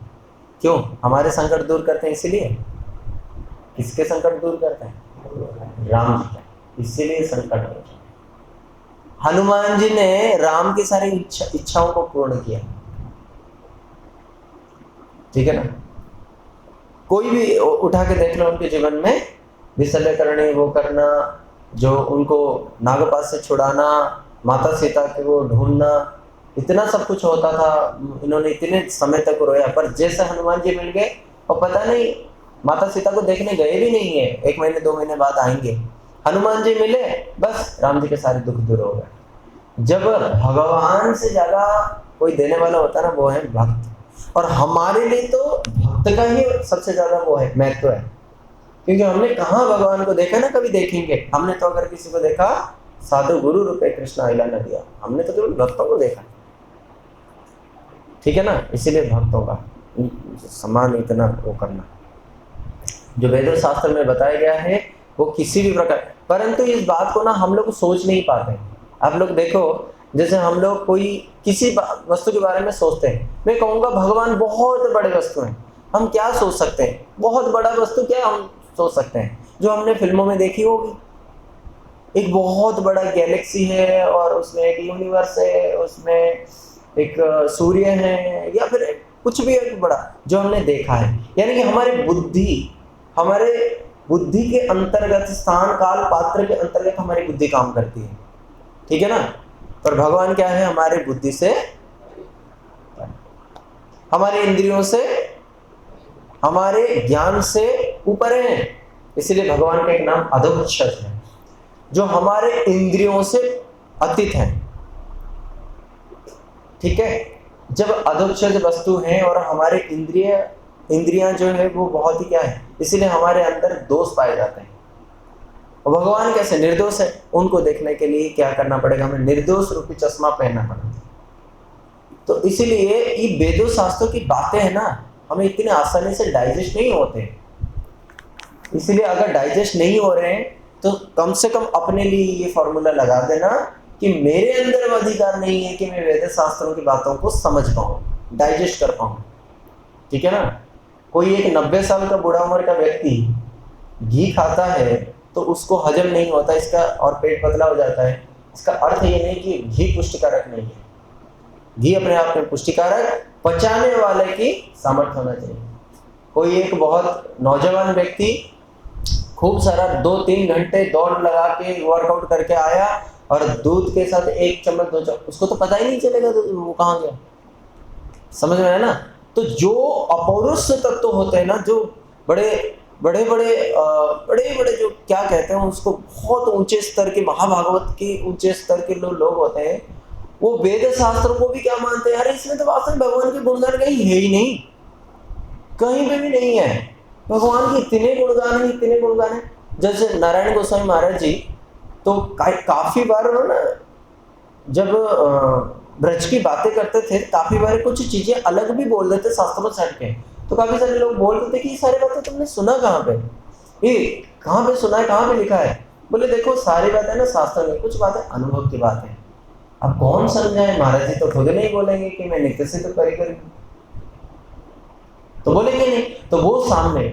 क्यों? हमारे संकट दूर करते हैं, इसीलिए। किसके संकट दूर करते हैं? राम जी का, इसीलिए संकट मोचन। हनुमान जी ने राम की सारी इच्छाओं को पूर्ण किया, ठीक है ना। कोई भी उठा के देख लो उनके जीवन में, विशल्य करनी, वो करना, जो उनको नागपाश से छुड़ाना, माता सीता को ढूंढना, इतना सब कुछ होता था। इन्होंने इतने समय तक रोया, पर जैसे हनुमान जी मिल गए और पता नहीं माता सीता को देखने गए भी नहीं है, 1 महीने 2 महीने बाद आएंगे, हनुमान जी मिले, बस राम जी के सारे दुख दूर हो गए। जब भगवान से ज्यादा कोई देने वाला होता है ना, वो है भक्त। और हमारे लिए तो भक्त का ही सबसे ज्यादा वो है, महत्व है। क्योंकि हमने कहाँ भगवान को देखा ना, कभी देखेंगे। हमने तो अगर किसी को देखा, साधु गुरु रूपे कृष्ण आइला न दिया, हमने तो केवल भक्तों को देखा, ठीक है ना। इसीलिए भक्तों का सम्मान इतना वो करना, जो वेद शास्त्र में बताया गया है वो किसी भी प्रकार। परंतु इस बात को ना हम लोग सोच नहीं पाते। आप लोग देखो, जैसे हम लोग कोई किसी वस्तु के बारे में सोचते हैं, मैं कहूँगा भगवान बहुत बड़े वस्तु हैं, हम क्या सोच सकते हैं, बहुत बड़ा वस्तु क्या हम सोच सकते हैं, जो हमने फिल्मों में देखी होगी। एक बहुत बड़ा गैलेक्सी है और उसमें एक यूनिवर्स है, उसमें एक सूर्य है, या फिर कुछ भी एक बड़ा जो हमने देखा है। यानी कि हमारे बुद्धि के अंतर्गत, स्थान काल पात्र के अंतर्गत हमारी बुद्धि काम करती है, ठीक है ना। पर भगवान क्या है, हमारे बुद्धि से, हमारे इंद्रियों से, हमारे ज्ञान से ऊपर है। इसलिए भगवान का एक नाम अधोक्षज है, जो हमारे इंद्रियों से अतीत है, ठीक है। जब अधोक्षज वस्तु है और हमारे इंद्रियां जो है वो बहुत ही क्या है, इसलिए हमारे अंदर दोष पाए जाते हैं। और भगवान कैसे निर्दोष है, उनको देखने के लिए क्या करना पड़ेगा, हमें निर्दोष रूपी चश्मा पहनना पड़ेगा। तो इसीलिए ये वेदों शास्त्रों की बातें है ना, हमें इतने आसानी से डाइजेस्ट नहीं होते। इसलिए अगर डाइजेस्ट नहीं हो रहे हैं तो कम से कम अपने लिए ये फॉर्मूला लगा देना कि मेरे अंदर वो अधिकार नहीं है कि मैं वेद शास्त्रों की बातों को समझ पाऊँ, डाइजेस्ट कर पाऊँ, ठीक है ना। कोई एक 90 साल का बुढ़ा उम्र का व्यक्ति घी खाता है तो उसको हजम नहीं होता इसका, और पेट पतला हो जाता है। इसका अर्थ ये नहीं कि घी पुष्टिकारक नहीं है। घी अपने आप में पुष्टिकारक, पचाने वाले की सामर्थ्य होना चाहिए। कोई एक बहुत नौजवान व्यक्ति खूब सारा 2-3 घंटे दौड़ लगा के वर्कआउट करके आया और दूध के साथ 1 चम्मच 2 चम्मच, उसको तो पता ही नहीं चलेगा तो वो कहाँ गया, समझ में है ना। तो जो अपौरुष तत्व होते हैं ना, जो बड़े जो क्या कहते हैं उसको, बहुत ऊंचे स्तर के, महाभागवत के ऊंचे स्तर के लोग होते हैं, वो वेद शास्त्रों को भी क्या मानते हैं, अरे इसमें तो वास्तव में भगवान के गुणगान कहीं है ही नहीं, कहीं पे भी नहीं है। भगवान के इतने गुणगान है। जैसे नारायण गोस्वामी महाराज जी तो काफी बार ना, जब ब्रज की बातें करते थे, काफी बार कुछ चीजें अलग भी बोल देते शास्त्रों से हट के। तो काफी सारे लोग बोलते थे कि ये सारी बातें तुमने सुना कहाँ पे, ये कहाँ पे सुना है, कहाँ पे लिखा है। बोले देखो सारी बातें ना शास्त्र में, कुछ बातें अनुभव की बात है। अब कौन समझाए, महाराज जी तो खुद नहीं बोलेंगे कि मैं नित्य से तो करी तो बोलेंगे नहीं। तो वो सामने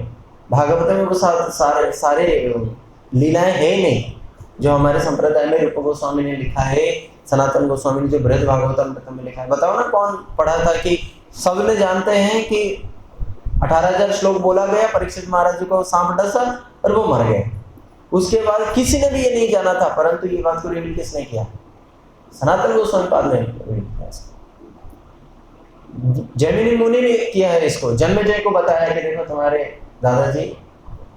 भागवत में वो सारे लीलाएं है नहीं जो हमारे संप्रदाय में रूप गोस्वामी ने लिखा है, सनातन गोस्वामी ने जो बृहद भागवतम में लिखा है। बताओ ना कौन पढ़ा था कि सब ने जानते हैं कि 18,000 श्लोक बोला गया, परीक्षित महाराज जी को सांप डसा और वो मर गए। उसके बाद किसी ने भी ये नहीं जाना था, परंतु ये बात को रिवील किसने किया, सनातन गोस्वामी पाद ने जैमिनी मुनि ने किया है इसको। जन्मेजय को बताया कि देखो तुम्हारे दादाजी,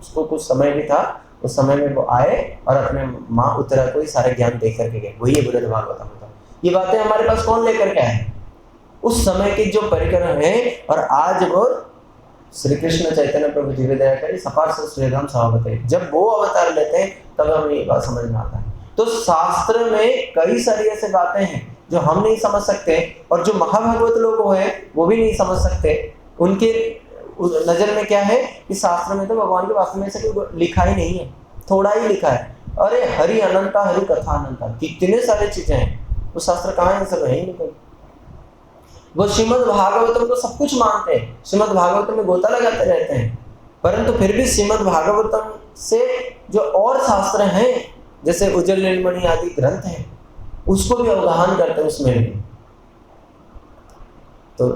उसको कुछ समय भी था, उस समय में वो आए और अपने माँ उत्तरा को ही सारे ज्ञान दे करके गए, वही बृहद भागवतम होता। ये बातें हमारे पास कौन लेकर के आए, उस समय के जो परिक्रम है। और आज वो श्री कृष्ण चैतन्य प्रभु जी दया करी सपार से श्रीधाम सभापति, जब वो अवतार लेते हैं तब हमें ये बात समझ में आता है। तो शास्त्र में कई सारी ऐसे बातें हैं जो हम नहीं समझ सकते, और जो महाभागवत लोग हैं वो भी नहीं समझ सकते। उनके नजर में क्या है कि शास्त्र में तो भगवान के वास्तव में से कोई लिखा ही नहीं है, थोड़ा ही लिखा है। अरे हरि अनंता, हरि कथा अनंता, कितने सारे चीजें हैं, वो शास्त्र कहाँ है, सब है ही नहीं कोई। वो श्रीमद् भागवतम को सब कुछ मानते हैं, श्रीमद् भागवतम में गोता लगाते रहते हैं, परंतु फिर भी श्रीमद् भागवतम से जो और शास्त्र हैं जैसे उज्जवल नीलमणि आदि ग्रंथ हैं उसको भी अवगाहन करते हैं उसमें भी। तो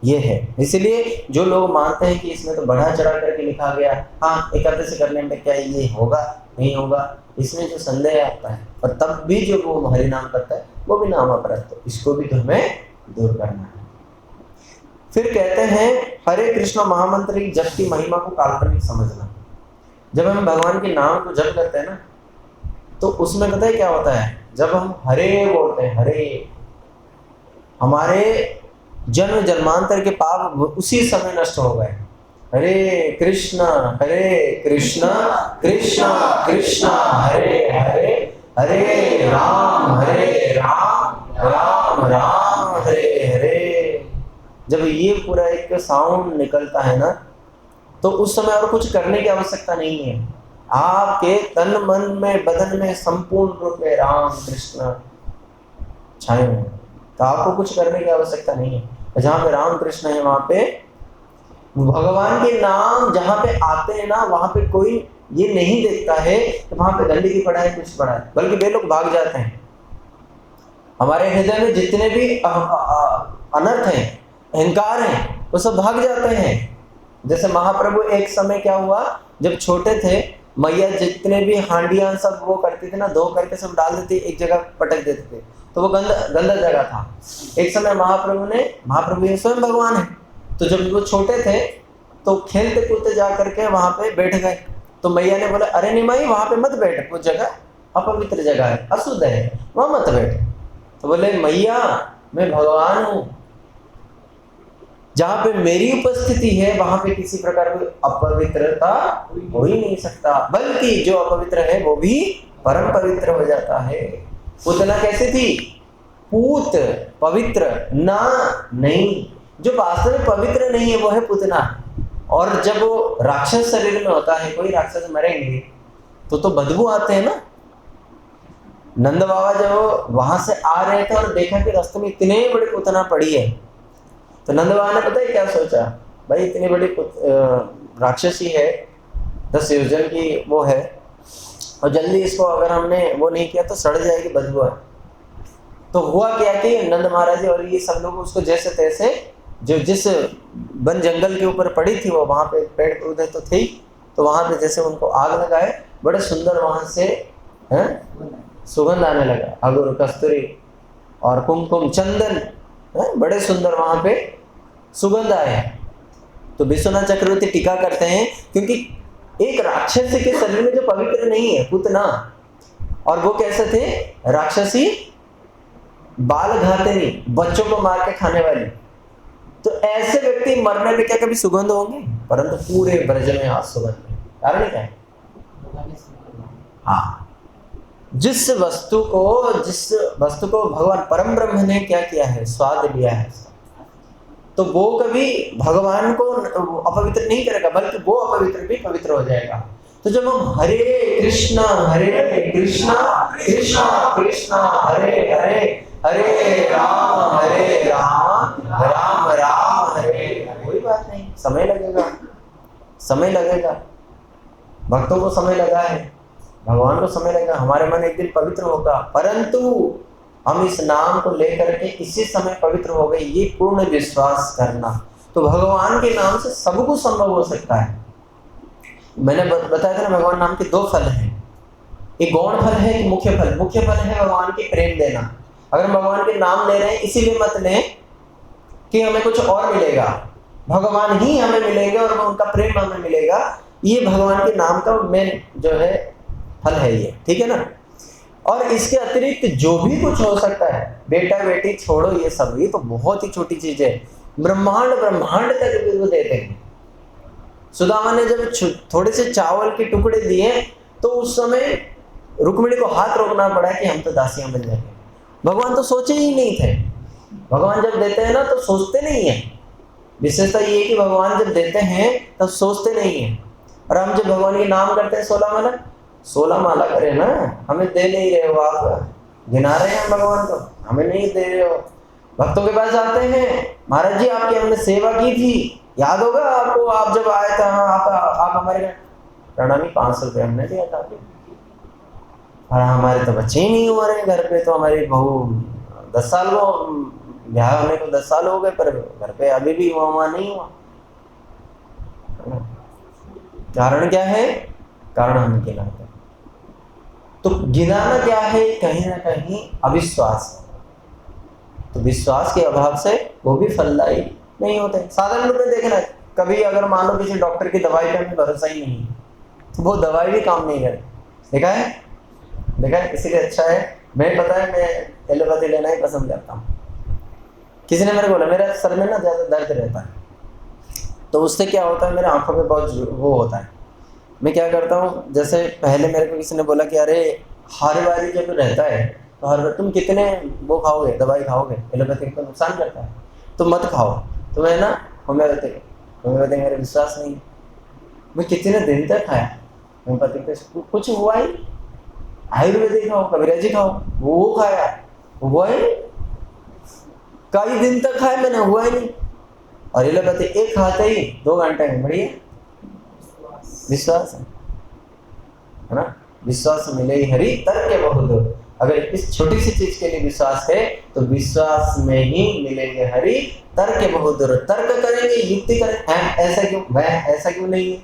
ये है। इसलिए जो लोग मानते हैं कि इसमें तो बढ़ा चढ़ा करके लिखा गया, हाँ एकादशी करने में क्या ये होगा नहीं होगा, इसमें जो संदेह आता है, और तब भी जो वो हरि नाम करता है वो भी नाम अपराध, तो इसको भी तो हमें दूर करना है। फिर कहते हैं हरे कृष्ण महामंत्र की जप की महिमा को काल्पनिक समझना। जब हम भगवान के नाम को जप करते हैं ना, तो उसमें पता है क्या होता है, जब हम हरे बोलते हैं, हरे, हमारे जन्म जन्मांतर के पाप उसी समय नष्ट हो गए। हरे कृष्ण कृष्ण कृष्ण कृष्ण हरे हरे, हरे राम राम राम हरे हरे। जब ये पूरा एक साउंड निकलता है ना, तो उस समय और कुछ करने की आवश्यकता नहीं है। आपके तन मन में बदन में संपूर्ण रूप में राम कृष्ण छाए हुए, तो आपको कुछ करने की आवश्यकता नहीं है। जहाँ पे राम कृष्ण है वहां पे भगवान के नाम जहाँ पे आते हैं ना, वहां पे कोई ये नहीं देखता है कि वहां पे गंदगी पड़ा है कुछ पड़ा है, बल्कि वे लोग भाग जाते हैं। हमारे हृदय में जितने भी अनर्थ हैं, अहंकार हैं, वो सब भाग जाते हैं। जैसे महाप्रभु एक समय क्या हुआ, जब छोटे थे, मैया जितने भी हांडियां सब वो करती थी ना, धो करके सब डाल देती, एक जगह पटक देते थे, तो वो गंदा जगह था। एक समय महाप्रभु ये स्वयं भगवान है, तो जब वो छोटे थे तो खेलते कूदते जा करके वहां पे बैठ गए, तो मैया ने बोला अरे नहीं माई वहां पे मत बैठ, वो जगह अपवित्र जगह है, अशुद्ध है, वहां मत बैठ। तो बोले मैया मैं भगवान हूं, जहां पे मेरी उपस्थिति है वहां पे किसी प्रकार की अपवित्रता हो ही नहीं सकता, बल्कि जो अपवित्र है वो भी परम पवित्र हो जाता है। पूतना कैसे थी, पूत पवित्र ना नहीं, जो वास्तव में पवित्र नहीं है वो है पूतना। और जब वो राक्षस शरीर में होता है, कोई राक्षस मरेंगे तो बदबू आते हैं ना। नंद बाबा जब वहां से आ रहे थे और देखा कि रास्ते में इतने बड़ी पूतना पड़ी है, तो नंद बाबा ने पता है क्या सोचा, भाई इतनी बड़ी राक्षसी है, 10 योजन की वो है, और जल्दी इसको अगर हमने वो नहीं किया तो सड़ जाएगी, बदबू है। तो हुआ क्या कि नंद महाराज और ये सब लोग उसको जैसे तैसे, जो जिस वन जंगल के ऊपर पड़ी थी वो वहां पे पेड़ पौधे तो थे, तो वहां पे जैसे उनको आग लगाए, बड़े सुंदर वहां से सुगंध आने लगा, अगुर कस्तूरी और कुमकुम चंदन, बड़े सुंदर वहां पे सुगंध आए। तो विश्वनाथ चक्रवर्ती टीका करते हैं, क्योंकि एक राक्षस के शरीर में जो पवित्र नहीं है पूतना, और वो कैसे थे, राक्षसी बाल घातनी, बच्चों को मार के खाने वाली, तो ऐसे व्यक्ति मरने में क्या कभी सुगंध होंगे, परंतु पूरे ब्रज में आज सुगंध है। कारण क्या है, हाँ, जिस वस्तु को भगवान परम ब्रह्म ने क्या किया है, स्वाद लिया है, तो वो कभी भगवान को अपवित्र नहीं करेगा, बल्कि वो अपवित्र भी पवित्र हो जाएगा। तो जब हम हरे कृष्णा कृष्ण कृष्ण हरे हरे, हरे राम राम राम हरे, कोई बात नहीं, समय लगेगा, भक्तों को समय लगा है, भगवान को समय लगेगा, हमारे मन एक दिन पवित्र होगा, परंतु हम इस नाम को लेकर के इसी समय पवित्र हो गए, ये पूर्ण विश्वास करना। तो भगवान के नाम से सब कुछ संभव हो सकता है। मैंने बताया था ना, भगवान नाम के 2 फल हैं, एक गौण फल है, एक मुख्य फल। मुख्य फल है भगवान के प्रेम देना। अगर भगवान के नाम ले रहे हैं इसीलिए मत लें कि हमें कुछ और मिलेगा, भगवान ही हमें मिलेंगे और उनका प्रेम हमें मिलेगा, ये भगवान के नाम का मेन जो है फल है ये, ठीक है ना। और इसके अतिरिक्त जो भी कुछ हो सकता है, बेटा बेटी छोड़ो ये सब, ये तो बहुत ही छोटी चीज है, ब्रह्मांड तक भी वो देते हैं। सुदामा ने जब थोड़े से चावल के टुकड़े दिए तो उस समय रुक्मिणी को हाथ रोकना पड़ा कि हम तो दासियां बन जाएंगे। भगवान तो सोचे ही नहीं थे। भगवान जब देते हैं ना तो सोचते नहीं है। विशेषता ये है कि भगवान जब देते हैं तब सोचते नहीं है। और हम जब भगवान के नाम करते हैं 16 माला करें ना, हमें दे नहीं रहे हो, आप गिना रहे हैं भगवान को, हमें नहीं दे रहे हो। भक्तों के पास जाते हैं, महाराज जी आपकी हमने सेवा की थी, याद होगा आपको, आप जब आए थे, आप हमारे घर प्रणामी 500 रुपये हमने दिया था, और हमारे तो बच्चे ही नहीं हो रहे घर पे, तो हमारी बहू 10 साल को ब्याह होने को 10 साल हो गए पर घर पे अभी भी हुआ नहीं हुआ। कारण क्या है? कारण हम गिनाते हैं। तो गिनाना क्या है? कहीं ना कहीं अविश्वास है। तो विश्वास के अभाव से वो भी फलदायी नहीं होते। साधारण रूप में देखना, कभी अगर मान लो किसी डॉक्टर की दवाई पे हमें भरोसा ही नहीं है तो वो दवाई भी काम नहीं करे। देखा है, इसीलिए अच्छा है, मैं पता है मैं एलोपैथी लेना ही पसंद करता हूँ। किसी ने मेरे को बोला मेरा सर में ना ज़्यादा दर्द रहता है, तो उससे क्या होता है, मेरे आंखों पे बहुत वो होता है। मैं क्या करता हूँ, जैसे पहले मेरे को किसी ने बोला कि अरे हर बारी जब रहता है तो हर बार तुम कितने वो खाओगे, दवाई खाओगे, एलोपैथिक तो नुकसान करता है तो मत खाओ। तो मैं ना होम्योपैथिक मेरा विश्वास नहीं। मैं कितने दिन तक खाया होम्योपैथिक पे, कुछ हुआ ही। आयुर्वेदिक खाओ, कबीराजी खाओ, वो खाया, हुआ ही। कई दिन तक खाया मैंने, हुआ ही नहीं। और एलोपैथिक एक खाते ही 2 घंटे में बढ़िया। विश्वास है ना, विश्वास मिले ही हरि तर्क के बहुत। अगर इस छोटी सी चीज के लिए विश्वास है तो विश्वास में ही मिलेंगे हरि तर्क के बहुत दूर। तर्क करेंगे, युक्ति करेंगे, ऐसा क्यों, वह ऐसा क्यों नहीं है,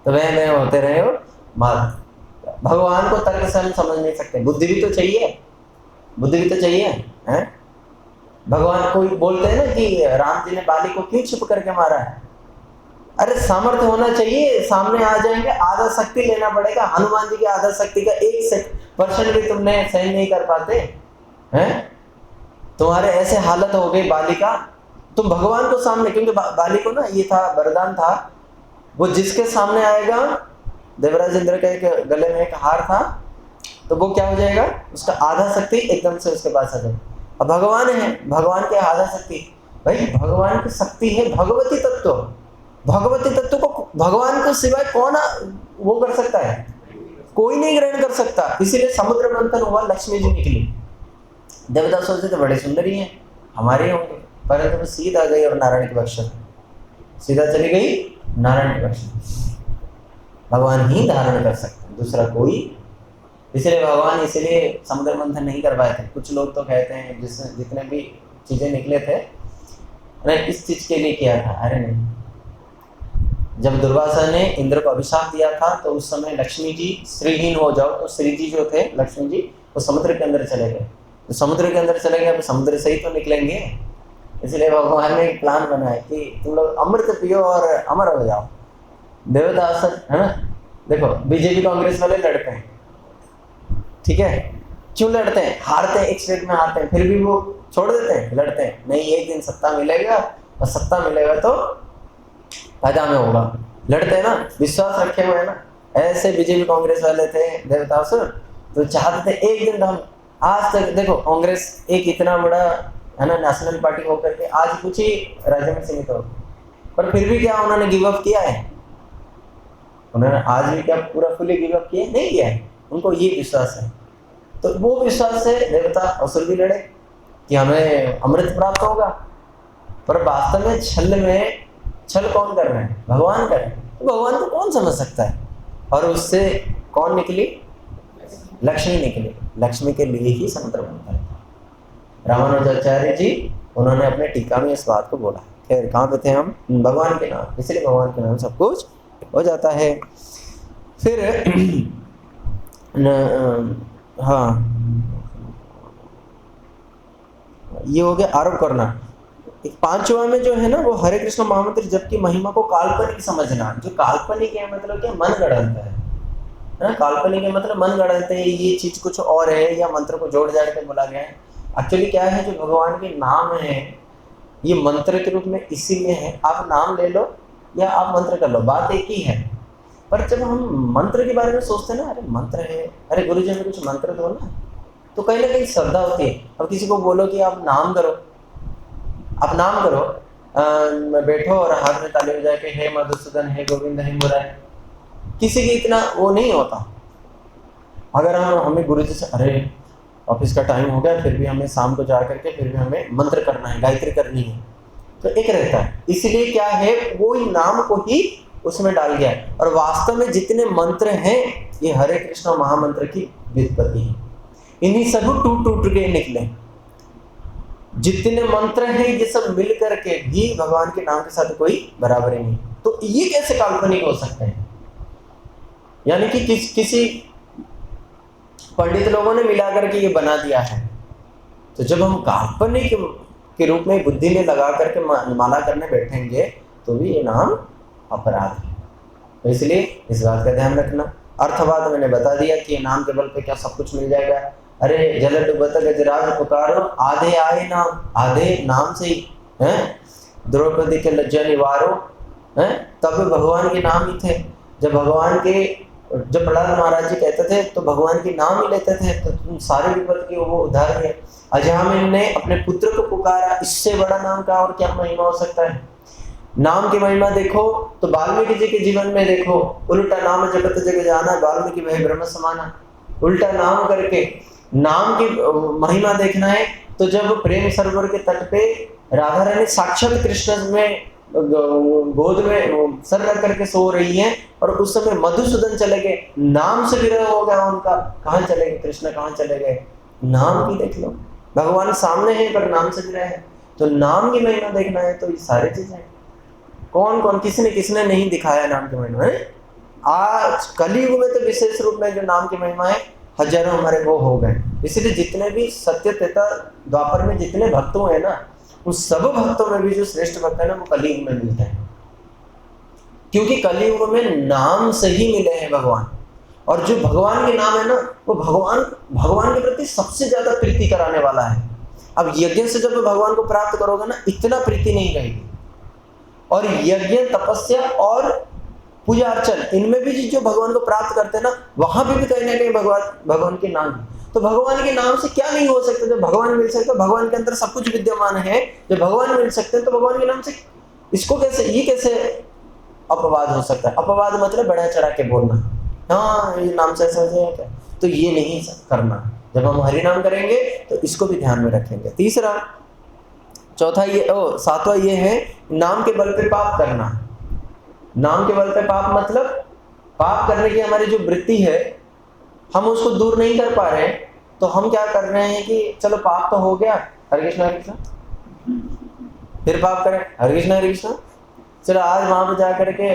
तो वह मैं होते रहे हो मात। भगवान को तर्क से हम समझ नहीं सकते, बुद्धि भी तो चाहिए, बुद्धि भी तो चाहिए है। भगवान को बोलते हैं ना कि राम जी ने बाली को क्यों छुप करके मारा है। अरे सामर्थ्य होना चाहिए, सामने आ जाएंगे, आधा शक्ति लेना पड़ेगा। हनुमान जी की आधा शक्ति का 1% भी तुमने सहन नहीं कर पाते हैं। तुम्हारे ऐसे हालत हो गई बाली का, तुम भगवान को सामने, क्योंकि बाली को ना ये था, वरदान था, वो जिसके सामने आएगा, देवराज इंद्र के एक गले में एक हार था, तो वो क्या हो जाएगा, उसका आधा शक्ति एकदम से उसके पास आ जाएगा। अब भगवान है, भगवान के आधा शक्ति, भाई भगवान की शक्ति है भगवती तत्व। भगवती तत्व को भगवान को सिवाय कौन वो कर सकता है? कोई नहीं ग्रहण कर सकता। इसीलिए समुद्र मंथन हुआ, लक्ष्मी जी निकली। देवता सोचते थे बड़े सुंदर ही हैं, हमारे होंगे, परंतु वो सीधा गई और नारायण की बख्शा, सीधा चली गई नारायण की बख्शा। भगवान ही धारण कर सकते हैं, दूसरा कोई। इसलिए भगवान इसलिए समुद्र मंथन नहीं करवाए थे। कुछ लोग तो कहते हैं जितने भी चीजें निकले थे, अरे इस चीज के लिए किया था। अरे नहीं, जब दुर्वासा ने इंद्र को अभिशाप दिया था तो उस समय लक्ष्मी जी श्रीहीन हो जाओ, तो श्री जी जो थे लक्ष्मी जी वो समुद्र के अंदर चले गए। तो समुद्र के अंदर चले गए तो समुद्र से ही तो निकलेंगे। इसलिए भगवान ने एक प्लान बनाया कि तुम लोग अमृत पियो और अमर हो जाओ। देवदास है ना, देखो बीजेपी कांग्रेस वाले लड़ते हैं, ठीक है, क्यों लड़ते हैं? हारते हैं, एक स्टेट में हारते हैं, फिर भी वो छोड़ देते हैं, लड़ते हैं। नहीं, एक दिन सत्ता मिलेगा और सत्ता मिलेगा तो फायदा में होगा, लड़ते हैं ना, विश्वास रखे हुए हैं ना। ऐसे बीजेपी कांग्रेस वाले थे देवतासुर, तो चाहते थे एक दिन हम, आज तक देखो कांग्रेस एक इतना बड़ा है ना नेशनल पार्टी होकर के आज कुछ ही राज्य में सीमित हो, पर फिर भी क्या उन्होंने गिव अप किया है? उन्होंने आज भी क्या पूरा फुली गिव अप किया? नहीं किया है। उनको ये विश्वास है, तो वो विश्वास से देवता असुर भी लड़े कि हमें अमृत प्राप्त होगा। पर वास्तव में छल कौन कर रहे हैं? भगवान कर रहे हैं। तो भगवान को कौन समझ सकता है? और उससे कौन निकली? लक्ष्मी निकली। लक्ष्मी के लिए ही समुद्र मंथन था। रामानुजाचार्य जी उन्होंने अपने टीका में इस बात को बोला। खैर कहाँ पे थे हम? भगवान के नाम, इसलिए भगवान के नाम सब कुछ हो जाता है। फिर हाँ, ये हो गया आरोप करना। एक 5वां में जो है ना वो हरे कृष्ण महामंत्र जप की महिमा को काल्पनिक समझना। जो काल्पनिक है मतलब क्या? मन गढ़ंत है ना। काल्पनिक है मतलब मन गढ़ंत है, ये चीज कुछ और है, या मंत्र को जोड़ जाड़ के बोला गया है। एक्चुअली क्या है, जो भगवान के नाम है ये मंत्र के रूप में इसीलिए है, आप नाम ले लो या आप मंत्र कर लो, बात एक ही है। पर जब हम मंत्र के बारे में सोचते हैं ना, अरे मंत्र है, अरे गुरु जी हमें कुछ मंत्र दो ना, तो कहीं ना कहीं श्रद्धा होती है। अब किसी को बोलो कि आप नाम करो, आप नाम करो, बैठो और हाथ में ताली बजा के हे मधुसूदन, हे गोविंद, हे मुरारी, किसी की इतना वो नहीं होता। अगर हमें गुरु जी से, अरे ऑफिस का टाइम हो गया, फिर भी हमें शाम को जा करके फिर भी हमें मंत्र करना है, गायत्री करनी है, तो एक रहता है। इसलिए क्या है, वो नाम को ही उसमें डाल गया है। और वास्तव में जितने मंत्र हैं ये हरे कृष्ण महामंत्र की व्युत्पत्ति है। इन्हीं सब टूट टूट के निकले। जितने मंत्र हैं ये सब मिल करके भी भगवान के नाम के साथ कोई बराबरी नहीं। तो ये कैसे काल्पनिक हो सकते हैं? यानी कि किसी पंडित लोगों ने मिला करके ये बना दिया है। तो जब हम काल्पनिक के रूप में बुद्धि में लगा करके माला करने बैठेंगे तो भी ये नाम अपराध है। तो इसलिए इस बात का ध्यान रखना। अर्थवाद मैंने बता दिया कि नाम के बल पे क्या सब कुछ मिल जाएगा। अरे जल डुबत गजराज पुकारो, आधे आए नाम, आधे नाम से ही हैं, द्रौपदी के लज्जा निवारो हैं, तब भगवान के नाम ही थे। जब प्रहलाद महाराज जी कहते थे तो भगवान के नाम ही लेते थे, तो तुम सारे विपद के वो उद्धार है। अजामिल ने अपने पुत्र को पुकारा, इससे बड़ा नाम का और क्या महिमा हो सकता है। नाम की महिमा देखो तो वाल्मीकि जी के जीवन में देखो, उल्टा नाम जगत जग जाना, वाल्मीकि वह ब्रह्म समाना। उल्टा नाम करके नाम की महिमा देखना है तो जब प्रेम सरोवर के तट पे राधा रानी साक्षात कृष्ण में गोद में सर रख करके सो रही हैं और उस समय मधुसूदन चले गए, नाम से विरह हो गया उनका। कहाँ चले गए कृष्ण, कहाँ चले गए? नाम की देख लो, भगवान सामने है पर नाम से विरह है। तो नाम की महिमा देखना है तो ये सारी चीजें कौन कौन किसने नहीं दिखाया नाम की महिमा है। आज कलयुग में तो विशेष रूप में जो नाम की महिमा है हजारों हमारे वो हो गए। इसलिए जितने भी सत्य त्रेता द्वापर में जितने भक्त हुए ना, उस सब भक्तों में भी जो श्रेष्ठ भक्त है ना वो कलयुग में मिलते हैं, क्योंकि कलयुग में नाम से ही मिले हैं भगवान। और जो भगवान के नाम है ना वो भगवान के प्रति सबसे ज्यादा प्रीति कराने वाला है। अब यज्ञ से जब भगवान को प्राप्त करोगे ना इतना प्रीति नहीं रहेगी। और यज्ञ तपस्या और पूजा अर्चन इनमें भी जो भगवान को प्राप्त करते हैं ना वहां पे भी कहीं ना कहीं भगवान के नाम। तो भगवान के नाम से क्या नहीं हो सकता? जब भगवान मिल सकता, भगवान के अंदर सब कुछ विद्यमान है, जब भगवान मिल सकते हैं तो भगवान के नाम से इसको कैसे अपवाद हो सकता है? अपवाद मतलब बढ़ा चढ़ा के बोलना, हाँ ये नाम से ऐसा हो जाएगा क्या, तो ये नहीं करना। जब हम हरि नाम करेंगे तो इसको भी ध्यान में रखेंगे। तीसरा सातवां ये है नाम के बल पे पाप करना। नाम के बल पे पाप मतलब पाप करने की हमारी जो वृत्ति है हम उसको दूर नहीं कर पा रहे हैं, तो हम क्या कर रहे हैं कि चलो पाप तो हो गया, हरे कृष्णा हरे कृष्णा, फिर पाप करें हरे कृष्णा, चलो आज वहां पे जा करके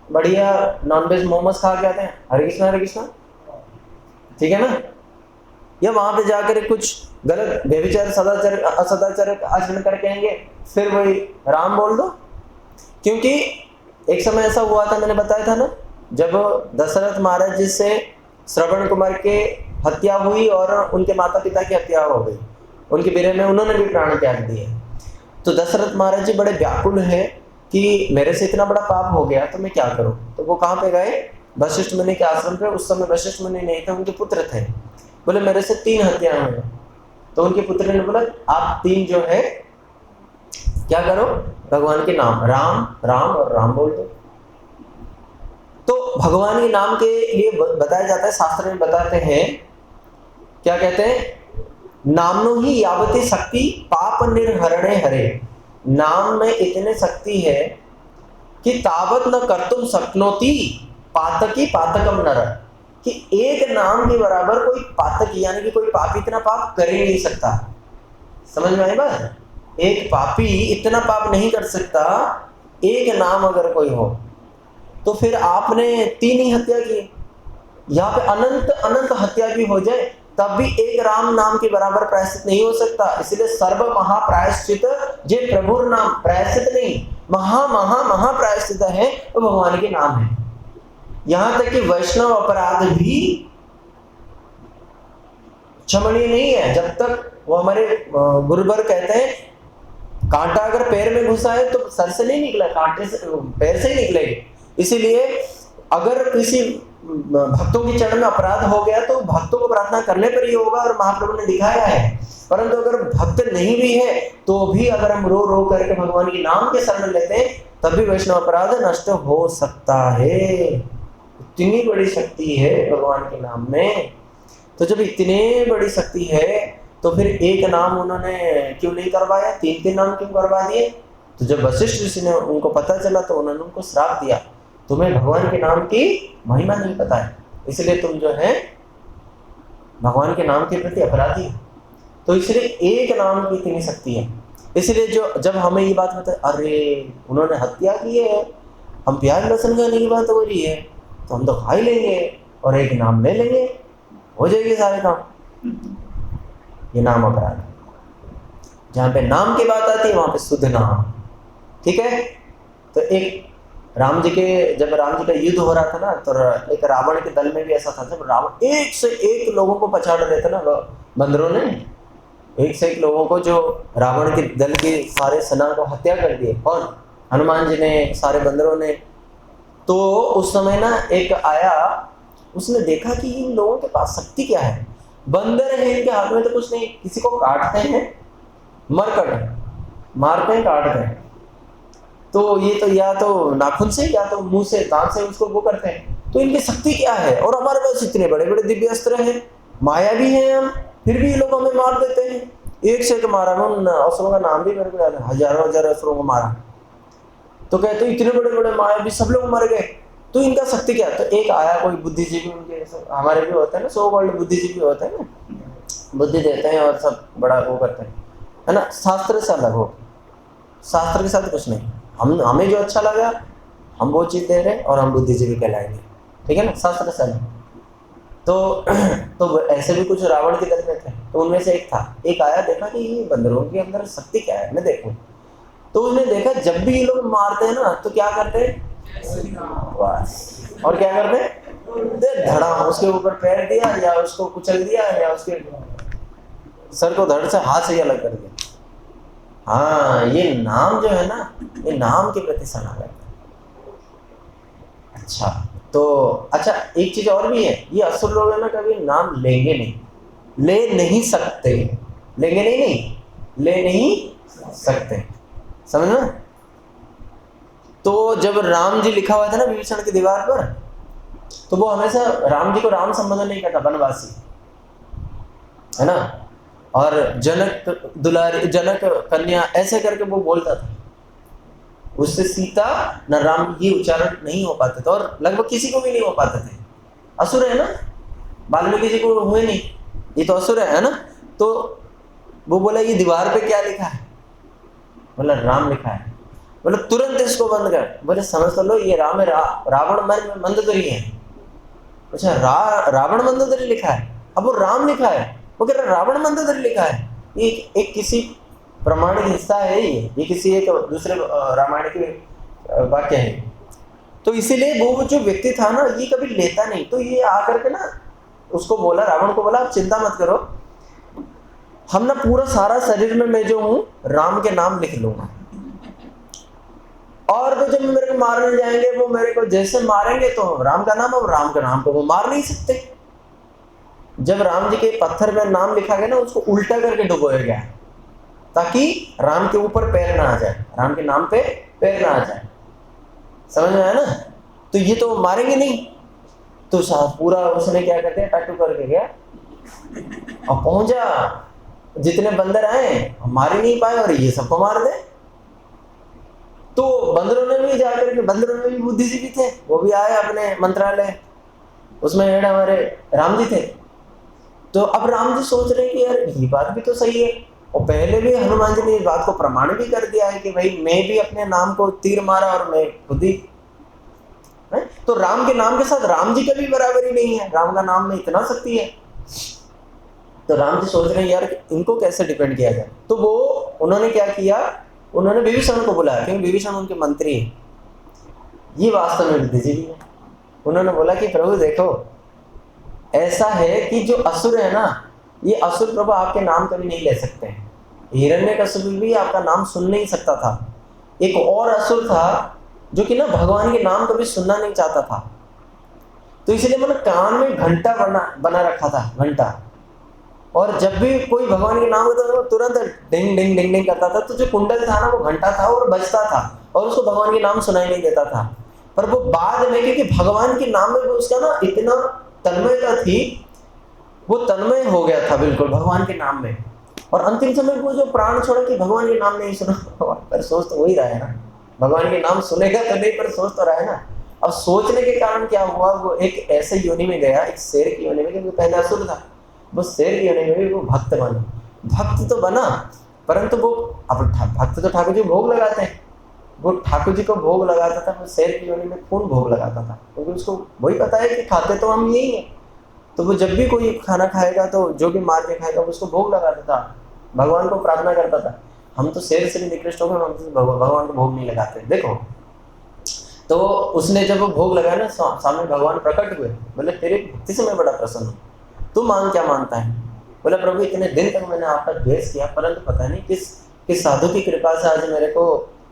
बढ़िया नॉनवेज मोमोज खा के आते हैं, हरे कृष्णा, ठीक है ना। या वहां पे जाकर कुछ गलत व्यभिचार सदाचार असदाचार आचरण करके आएंगे, फिर वही राम बोल दो। क्योंकि एक समय ऐसा हुआ था, मैंने बताया था ना, जब दशरथ महाराज जी से श्रवण कुमार के हत्या हुई और उनके माता पिता की हत्या हो गई, उनके विरह में उन्होंने भी प्राण त्याग दिए। तो दशरथ महाराज जी बड़े व्याकुल हैं कि मेरे से इतना बड़ा पाप हो गया तो मैं क्या करूं। तो वो कहाँ पे गए? वशिष्ठ मुनि के आश्रम पे। उस समय वशिष्ठ मुनि नहीं थे, उनके पुत्र थे। बोले मेरे से 3 हत्याएं हुई। तो उनके पुत्र ने बोला आप 3 जो है क्या करो, भगवान के नाम राम और राम बोल दो। तो भगवान के नाम के लिए बताया जाता है, शास्त्र में बताते हैं, क्या कहते हैं, नामनो ही यावती शक्ति पाप निर्हरणे हरे। नाम में इतने शक्ति है कि तावत न कर्तुम शक्नोति पातकी पातकम नर, कि एक नाम के बराबर कोई पातक यानी कि कोई पापी इतना पाप कर ही नहीं सकता। समझ में आई बात? एक पापी इतना पाप नहीं कर सकता, एक नाम अगर कोई हो। तो फिर आपने 3 ही हत्या की, यहाँ पे अनंत अनंत हत्या भी हो जाए तब भी एक राम नाम के बराबर प्रायश्चित नहीं हो सकता। इसलिए सर्व महाप्रायश्चित जे प्रभुर नाम, प्रायश्चित नहीं महा प्रायश्चित है वो भगवान के नाम है। यहां तक कि वैष्णव अपराध भी क्षमणीय नहीं है जब तक वो हमारे गुरुवर कहते हैं कांटा अगर पैर में घुसा है तो सर से नहीं निकला, कांटे से पैर से ही निकलेगी। इसीलिए अगर किसी भक्तों के चरण में अपराध हो गया तो भक्तों को प्रार्थना करने पर ही होगा और महाप्रभु ने दिखाया है। परंतु अगर भक्त नहीं भी है तो भी अगर हम रो रो करके भगवान के नाम के शरण लेते हैं तब भी वैष्णव अपराध नष्ट हो सकता है। इतनी बड़ी शक्ति है भगवान के नाम में। तो जब इतनी बड़ी शक्ति है तो फिर एक नाम उन्होंने क्यों नहीं करवाया, 3 नाम क्यों करवा दिए? तो जब वशिष्ठ ऋषि ने उनको पता चला तो उन्होंने उनको श्राप दिया, तुम्हें भगवान के नाम की महिमा नहीं पता है, इसलिए तुम जो है भगवान के नाम के प्रति अपराधी हो। तो इसलिए एक नाम की इतनी शक्ति है। इसलिए जब हमें ये बात होता है, अरे उन्होंने हत्या की है, हम प्याज लहसुन खाने की बात हो रही है, तो हम तो खा ही लेंगे और एक नाम ले लेंगे, हो जाएगी सारे काम। ये नाम अपराध। जहाँ पे नाम की बात आती है वहां पे शुद्ध नाम, ठीक है। तो एक जब राम जी का युद्ध हो रहा था ना, तो एक रावण के दल में भी ऐसा था, जब रावण एक से एक लोगों को पछाड़ रहे थे ना बंदरों ने, एक से एक लोगों को, जो रावण के दल के सारे सेना को हत्या कर दिए, कौन? हनुमान जी ने, सारे बंदरों ने। तो उस समय ना एक आया, उसने देखा कि इन लोगों के पास शक्ति क्या है, बंदर है इनके हाथ में तो कुछ नहीं, किसी को काटते हैं मरकट, मारते हैं काटते हैं, तो ये तो या तो नाखून से या तो मुंह से, दांत से उसको वो करते हैं, तो इनकी शक्ति क्या है। और हमारे पास इतने बड़े बड़े दिव्य अस्त्र हैं, माया भी है हम, फिर भी ये लोग हमें मार देते हैं। एक से एक मारा, मैं उन असुरों का नाम भी मेरे को याद है, हजारों हजार असुरों को मारा। तो कहते इतने बड़े बड़े माया भी, सब लोग मर गए, तो इनका शक्ति क्या? तो एक आया कोई बुद्धिजीवी, उनके हमारे भी होते हैं ना, सो कॉल्ड बुद्धिजीवी होते हैं ना, बुद्धि देते हैं और सब बड़ा वो करते हैं, है ना, शास्त्र से अलग हो, शास्त्र के साथ कुछ नहीं, हमें जो अच्छा लगा हम वो चीज़ दे रहे हैं और हम बुद्धिजीवी कहलाएंगे, ठीक है ना, शास्त्र से अलग। तो ऐसे भी कुछ रावण के दल में थे, तो उनमें से एक आया, देखा कि ये बंदरों के अंदर शक्ति क्या है, मैं देखूं। तो उसने देखा जब भी ये लोग मारते हैं ना, तो क्या करते हैं, बस, और क्या करते हैं, धड़ाम उसके ऊपर पैर दिया, या उसको कुचल दिया, या उसके सर को धड़ से हाथ से अलग कर दिया। हाँ, ये नाम जो है ना, ये नाम के प्रति शरणागत। अच्छा, एक चीज और भी है, ये असुर लोग है ना, कभी नाम लेंगे नहीं, ले नहीं सकते, लेंगे नहीं, ले नहीं सकते, समझ ना। तो जब राम जी लिखा हुआ था ना विभीषण की दीवार पर, तो वो हमेशा राम जी को राम संबोधन नहीं करता, वनवासी, है ना, और जनक दुलारी, जनक कन्या, ऐसे करके वो बोलता था। उससे सीता न राम ये उच्चारण नहीं हो पाते थे, और लगभग किसी को भी नहीं हो पाते थे। असुर है ना, वाल्मीकि जी को हुए नहीं, ये तो असुर है ना। तो वो बोला ये दीवार पे क्या लिखा है, बोला राम लिखा है, बोला तुरंत इसको बंद कर, बोले समझ तो लो ये राम है, रावण मंदोदरी है। अच्छा, रावण मंदोदरी लिखा है, अब वो राम लिखा है, वो कह रहा रावण मंदोदरी लिखा है। ये एक किसी प्रमाणिक हिस्सा है, ये किसी एक दूसरे रामायण के वाक्य है। तो इसीलिए वो जो व्यक्ति था ना, ये कभी लेता नहीं। तो ये आकर के ना उसको बोला, रावण को बोला आप चिंता मत करो, हम ना पूरा सारा शरीर में मैं जो हूँ राम के नाम लिख लूंगा, और वो जब मेरे को मारने जाएंगे, वो मेरे को जैसे मारेंगे तो राम का नाम, और राम का नाम को वो मार नहीं सकते। जब राम जी के पत्थर में नाम लिखा गया ना, उसको उल्टा करके डुबोया गया, ताकि राम के ऊपर पैर ना आ जाए, राम के नाम पे पैर ना आ जाए, समझ में आया ना। तो ये तो मारेंगे नहीं, तो पूरा उसने क्या करते हैं, टट्टू करके गया और पहुंचा, जितने बंदर आए मार ही नहीं पाए, और ये सबको मार दे। तो बंदरों ने भी जाकर के, बंदरों में भी बुद्धिजीवी थे, वो भी आए अपने मंत्रालय, उसमें हेड हमारे राम जी थे। तो अब राम जी सोच रहे कि यार ये बात भी तो सही है, और पहले भी हनुमान जी ने इस बात को प्रमाण भी कर दिया है कि भाई मैं भी अपने नाम को तीर मारा और मैं खुद ही, तो राम के नाम के साथ राम जी का भी बराबरी नहीं है, राम का नाम में इतना शक्ति है। तो राम जी सोच रहे हैं यार इनको कैसे डिपेंड किया जाए। तो वो उन्होंने क्या किया, उन्होंने विभीषण को बुलाया, क्योंकि विभीषण उनके मंत्री है, ये वास्तव में बुद्धिजीवी है। उन्होंने बोला कि प्रभु देखो ऐसा है कि जो असुर है ना, ये असुर प्रभु आपके नाम कभी नहीं ले सकते हैं। हिरण्यकशिप भी आपका नाम सुन नहीं सकता था। एक और असुर था जो कि ना भगवान के नाम कभी सुनना नहीं चाहता था, तो इसलिए मैंने कान में घंटा बना रखा था, घंटा, और जब भी कोई भगवान के नाम होता था वो तुरंत डिंग डिंग डिंग डिंग करता था। तो जो कुंडल था ना वो घंटा था और बजता था, और उसको भगवान के नाम सुनाई नहीं देता था। पर वो बाद में, क्योंकि भगवान के नाम में वो उसका ना इतना तन्मयता थी, वो तन्मय हो गया था बिल्कुल भगवान के नाम में। और अंतिम समय वो जो प्राण छोड़ा कि भगवान के नाम नहीं सुना, पर सोच तो वही रहा है ना, भगवान के नाम सुनेगा तो नहीं, पर सोच तो रहा है ना। अब सोचने के कारण क्या हुआ, वो एक ऐसे योनि में गया, एक शेर की योनि में, क्योंकि पहले असुर था, वो शेर की योनि में भी वो भक्त बना। भक्त तो बना, परंतु वो अब भक्त तो ठाकुर जी को भोग लगाते हैं, वो ठाकुर जी को भोग लगाता था, वो शेर की योनि में खून भोग लगाता था, क्योंकि उसको वही पता है कि खाते तो हम यही हैं। तो वो जब भी कोई खाना खाएगा तो जो भी मार के खाएगा वो उसको भोग लगाता था, भगवान को प्रार्थना करता था। हम तो शेर से भी निकृष्ट हो गए, हम तो भगवान को भोग नहीं लगाते। देखो, तो उसने जब वो भोग लगाया ना, सामने भगवान प्रकट हुए, बोले तेरे भक्ति से मैं बड़ा प्रसन्न हूँ, तू मांग क्या मानता है? बोला प्रभु इतने दिन तक मैंने आपका द्वेष किया, परंतु पता नहीं किस साधु की कृपा से आज मेरे को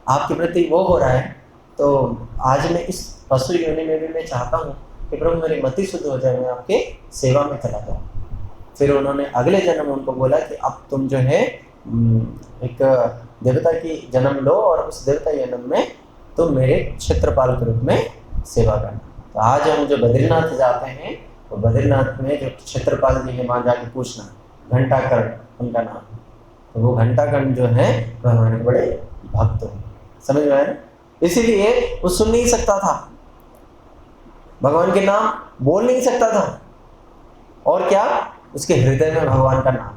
आपके प्रति वो हो रहा है, तो आज मैं इस पशु योनि में भी मैं चाहता हूँ कि प्रभु मेरी मति शुद्ध हो जाए, मैं आपके सेवा में चला जाऊँ। फिर उन्होंने अगले जन्म उनको बोला कि अब तुम जो है एक देवता की जन्म लो और उस देवता जन्म में तुम मेरे क्षेत्रपाल के रूप में सेवा करना। तो आज हम जो बद्रीनाथ जाते हैं, तो बद्रीनाथ में जो क्षेत्रपाल जी है वहाँ जाके पूछना, घंटाकर्ण उनका नाम, तो वो घंटाकर्ण जो है भगवान के बड़े भक्त हैं। समझ में आया ना? इसीलिए वो सुन नहीं सकता था, भगवान के नाम बोल नहीं सकता था, और क्या उसके हृदय में भगवान का नाम है।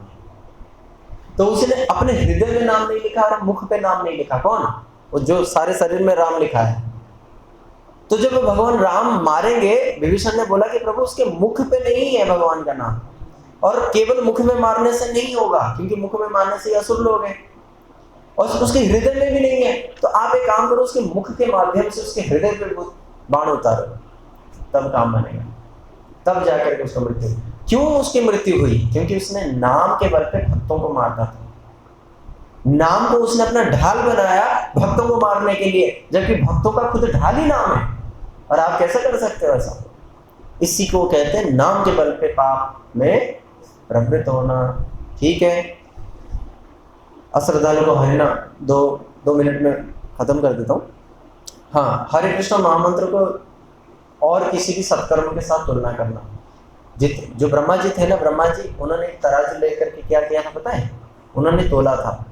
तो उसने अपने हृदय में नाम नहीं लिखा और मुख पे नाम नहीं लिखा। कौन? वो जो सारे शरीर में राम लिखा है। तो जब भगवान राम मारेंगे, विभीषण ने बोला कि प्रभु उसके मुख पे नहीं है भगवान का नाम, और केवल मुख में मारने से नहीं होगा, क्योंकि मुख में मारने से असुर लोग हैं, और उसके हृदय में भी नहीं है। तो आप एक काम करो, उसके मुख के माध्यम से उसके हृदय पे बाण उतारो, तब काम बनेगा, तब जाकर के उसका मृत्यु। क्यों उसकी मृत्यु हुई? क्योंकि उसने नाम के बल पे भक्तों को मारता था। नाम को उसने अपना ढाल बनाया भक्तों को मारने के लिए, जबकि भक्तों का खुद ढाल ही नाम है। और आप कैसे कर सकते हो ऐसा? इसी को कहते हैं नाम के बल पे पाप में प्रवृत्त होना। ठीक है, अश्रद्धालु को हरिना दो मिनट में खत्म कर देता हूँ। हाँ, हरे कृष्ण महामंत्र को और किसी भी सत्कर्म के साथ तुलना करना। जो ब्रह्मा जी थे ना, ब्रह्मा जी उन्होंने एक तराजू लेकर के क्या किया था पता है? उन्होंने तोला था।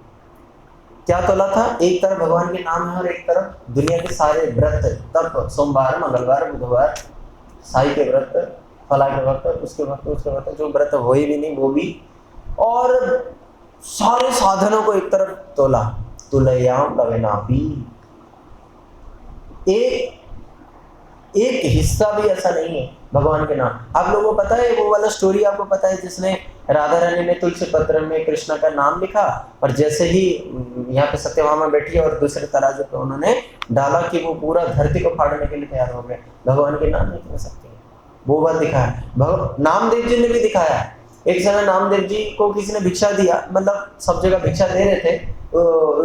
क्या तोला था? एक तरफ भगवान के नाम है और एक तरफ दुनिया के सारे व्रत, तब सोमवार, मंगलवार, बुधवार, साई के व्रत, फला के व्रत, उसके व्रत, जो व्रत हो ही भी नहीं वो भी, और सारे साधनों को एक तरफ तोला। तुलयाम लवेनापी, एक हिस्सा भी ऐसा नहीं है भगवान के नाम। आप लोगों को पता है वो वाला स्टोरी? आपको पता है जिसने राधा रानी ने तुलसी पत्र में कृष्ण का नाम लिखा, और जैसे ही यहाँ पे सत्यभामा बैठी और दूसरे तराजू पे उन्होंने डाला कि वो पूरा धरती को फाड़ने के लिए तैयार हो गए। भगवान के नाम नहीं कर सकते, वो बात दिखाया। नामदेव जी ने भी दिखाया। एक समय नामदेव जी को किसी ने भिक्षा दिया, मतलब सब जगह भिक्षा दे रहे थे,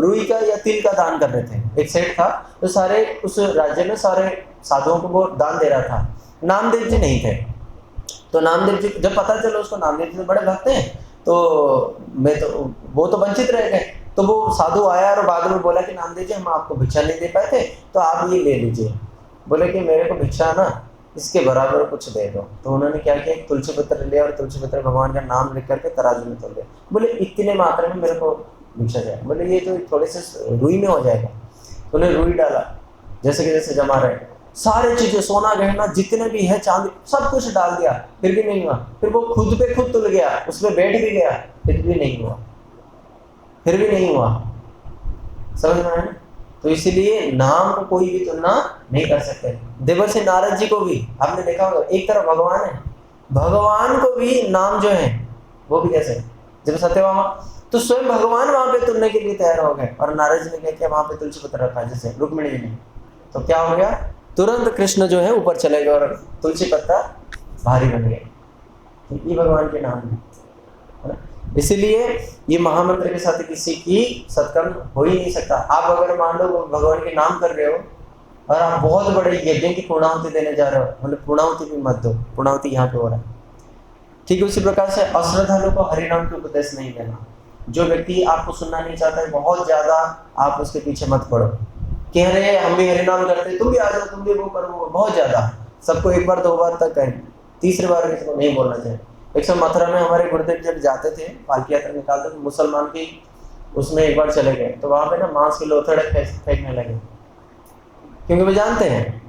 रुई का या तिल का दान कर रहे थे। एक सेठ था, तो सारे उस राज्य में सारे साधुओं को वो दान दे रहा था। नामदेव जी नहीं थे, तो नामदेव जी जब पता चला उसको नामदेव जी तो बड़े भक्त हैं, तो वो तो वंचित रह गए। तो वो साधु आया और बाद में बोला कि नामदेव जी हम आपको भिक्षा नहीं दे पाए थे, तो आप ये ले लीजिए। बोले कि मेरे को भिक्षा ना इसके बराबर कुछ दे दो। तो उन्होंने क्या किया, तुलसी पत्र लिया और तुलसी पत्र भगवान का नाम लिख करके तराजू में तोल दिया। बोले इतने मात्रा में मेरे को भिक्षा जाए। बोले ये तो थोड़े से रुई में हो जाएगा। तो उन्हें रुई डाला, जैसे कि जैसे जमा रहे, सारे चीजें, सोना गहना जितने भी है, चांदी, सब कुछ डाल दिया, फिर भी नहीं हुआ। फिर वो खुद पे खुद तुल गया, उसमें बैठ भी गया, फिर भी नहीं हुआ, फिर भी नहीं हुआ। समझ में आया? तो इसीलिए नाम को कोई भी तुलना नहीं कर सकते। देवर्षि नारद जी को भी आपने देखा होगा, एक तरफ भगवान है, भगवान को भी नाम जो है वो भी कैसे, जब सत्यभामा, तो स्वयं भगवान वहां पे तुलने के लिए तैयार हो गए, और नारद जी ने क्या किया, वहां पे तुलसी पत्र रखा जैसे रुक्मिणी जी ने। तो क्या हो गया, तुरंत कृष्ण जो है ऊपर चले गए और तुलसी पत्ता भारी बन गए। ये भगवान के नाम है। इसीलिए ये महामंत्र के साथ किसी की सत्कर्म हो ही नहीं सकता। आप अगर मान लो भगवान के नाम कर रहे हो और आप बहुत बड़े यज्ञ की पूर्णाहुति देने जा रहे हो, मतलब पूर्णाहुति भी मत दो, पूर्णाहुति यहाँ पे हो रहा है। ठीक है, उसी प्रकार से अश्रद्धालु को हरिनाम के उपदेश नहीं देना। जो व्यक्ति आपको सुनना नहीं चाहता है, बहुत ज्यादा आप उसके पीछे मत पड़ो, कह रहे हैं हम भी हरिनाम करते हैं, तुम भी आ जाओ, तुम भी वो करो, बहुत ज्यादा सबको एक बार दो बार तक कहें, तीसरी बार किसी को नहीं बोलना चाहिए। एक समय मथुरा में हमारे गुरुदेव जब जाते थे, पालकी यात्रा निकालते थे, मुसलमान की उसमें एक बार चले गए, तो वहां पे ना मांस के लोथड़े फेंकने लगे, क्योंकि वो जानते हैं।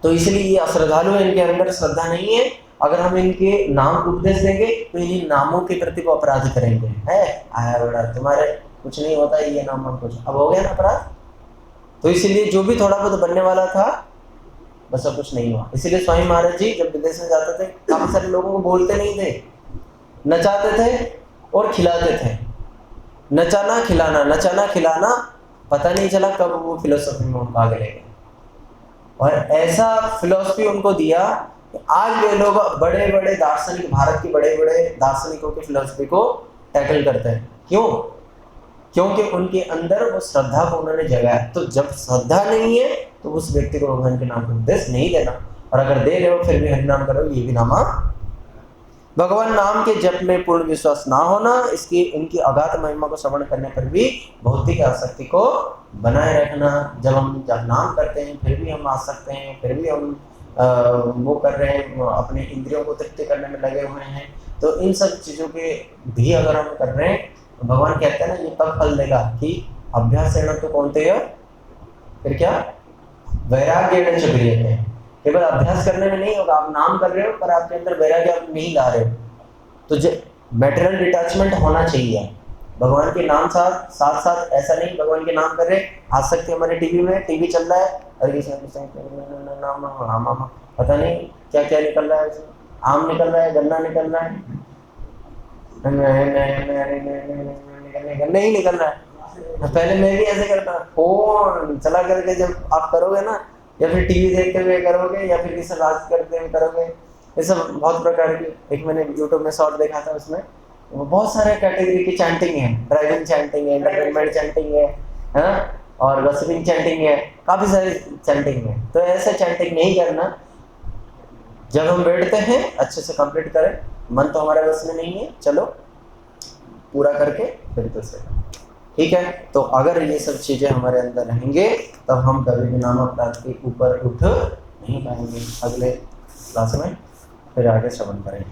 तो इसलिए ये अश्रद्धालु है, इनके अंदर श्रद्धा नहीं है, अगर हम इनके नाम उपदेश देंगे तो इन नामों के प्रति वो अपराध करेंगे। है आया बेटा तुम्हारे कुछ नहीं होता, ये नाम हम कुछ, अब हो गया ना अपराध। तो इसलिए जो भी थोड़ा बहुत बनने वाला था बस अब कुछ नहीं हुआ। इसीलिए स्वामी महाराज जी जब विदेश में जाते थे काफी सारे लोगों को बोलते नहीं थे, नचाते थे और खिलाते थे। नचाना खिलाना, पता नहीं चला कब वो फिलोसफी में उनको आगे ले गए। और ऐसा फिलोसफी उनको दिया कि आज वे लोग बड़े बड़े दार्शनिक, भारत के बड़े बड़े दार्शनिकों की फिलोसफी को टैकल करते हैं। क्यों? क्योंकि उनके अंदर वो श्रद्धा को उन्होंने जगाया। तो जब श्रद्धा नहीं है तो उस व्यक्ति को भगवान के नाम का उपदेश नहीं देना, और अगर दे रहे हो फिर भी हरिनाम करो, ये भी नामा। भगवान नाम के जप में पूर्ण विश्वास ना होना, इसकी इनकी अगाध महिमा को श्रवण करने पर भी भौतिक आसक्ति को बनाए रखना। जब नाम करते हैं फिर भी हम आसक्त हैं, फिर भी हम वो कर रहे हैं, अपने इंद्रियों को तृप्ति करने में लगे हुए हैं। तो इन सब चीज़ों के भी अगर हम कर रहे हैं तो भगवान कहते हैं ना ये तब फल देगा कि अभ्यास तो कौनते हो, फिर क्या वैराग्य चक्रिय। केवल अभ्यास करने में नहीं होगा, आप नाम कर रहे हो पर आपके अंदर वैराग्य आप नहीं ला रहे हो। तो मैटेरियल डिटैचमेंट होना चाहिए भगवान के नाम साथ साथ। ऐसा नहीं भगवान के नाम कर रहे, आ सकते हमारे टीवी में टीवी चल रहा है, अरे नाम पता नहीं क्या क्या निकल रहा है, आम निकल रहा है, गन्ना निकल रहा है, नहीं निकल रहा है। पहले मैं भी ऐसे करता, फोन चला करके जब आप करोगे ना, या फिर टीवी देखते हुए करोगे, या फिर किसी बात करते हुए करोगे, ये सब बहुत प्रकार की। एक मैंने यूट्यूब में शॉर्ट देखा था, उसमें बहुत सारे कैटेगरी की चैंटिंग है, ड्राइविंग चैंटिंग है, एंटरटेनमेंट चैंटिंग है, और गॉसिपिंग चैंटिंग है, काफी सारी चैंटिंग है। तो ऐसे चैंटिंग नहीं करना। जब हम बैठते हैं अच्छे से कंप्लीट करें, मन तो हमारे बस में नहीं है, चलो पूरा करके फिर तो से ठीक है। तो अगर ये सब चीजें हमारे अंदर रहेंगे तब हम कभी भी नाम अपराध के ऊपर उठ नहीं पाएंगे। अगले क्लास में फिर आगे श्रवण करें।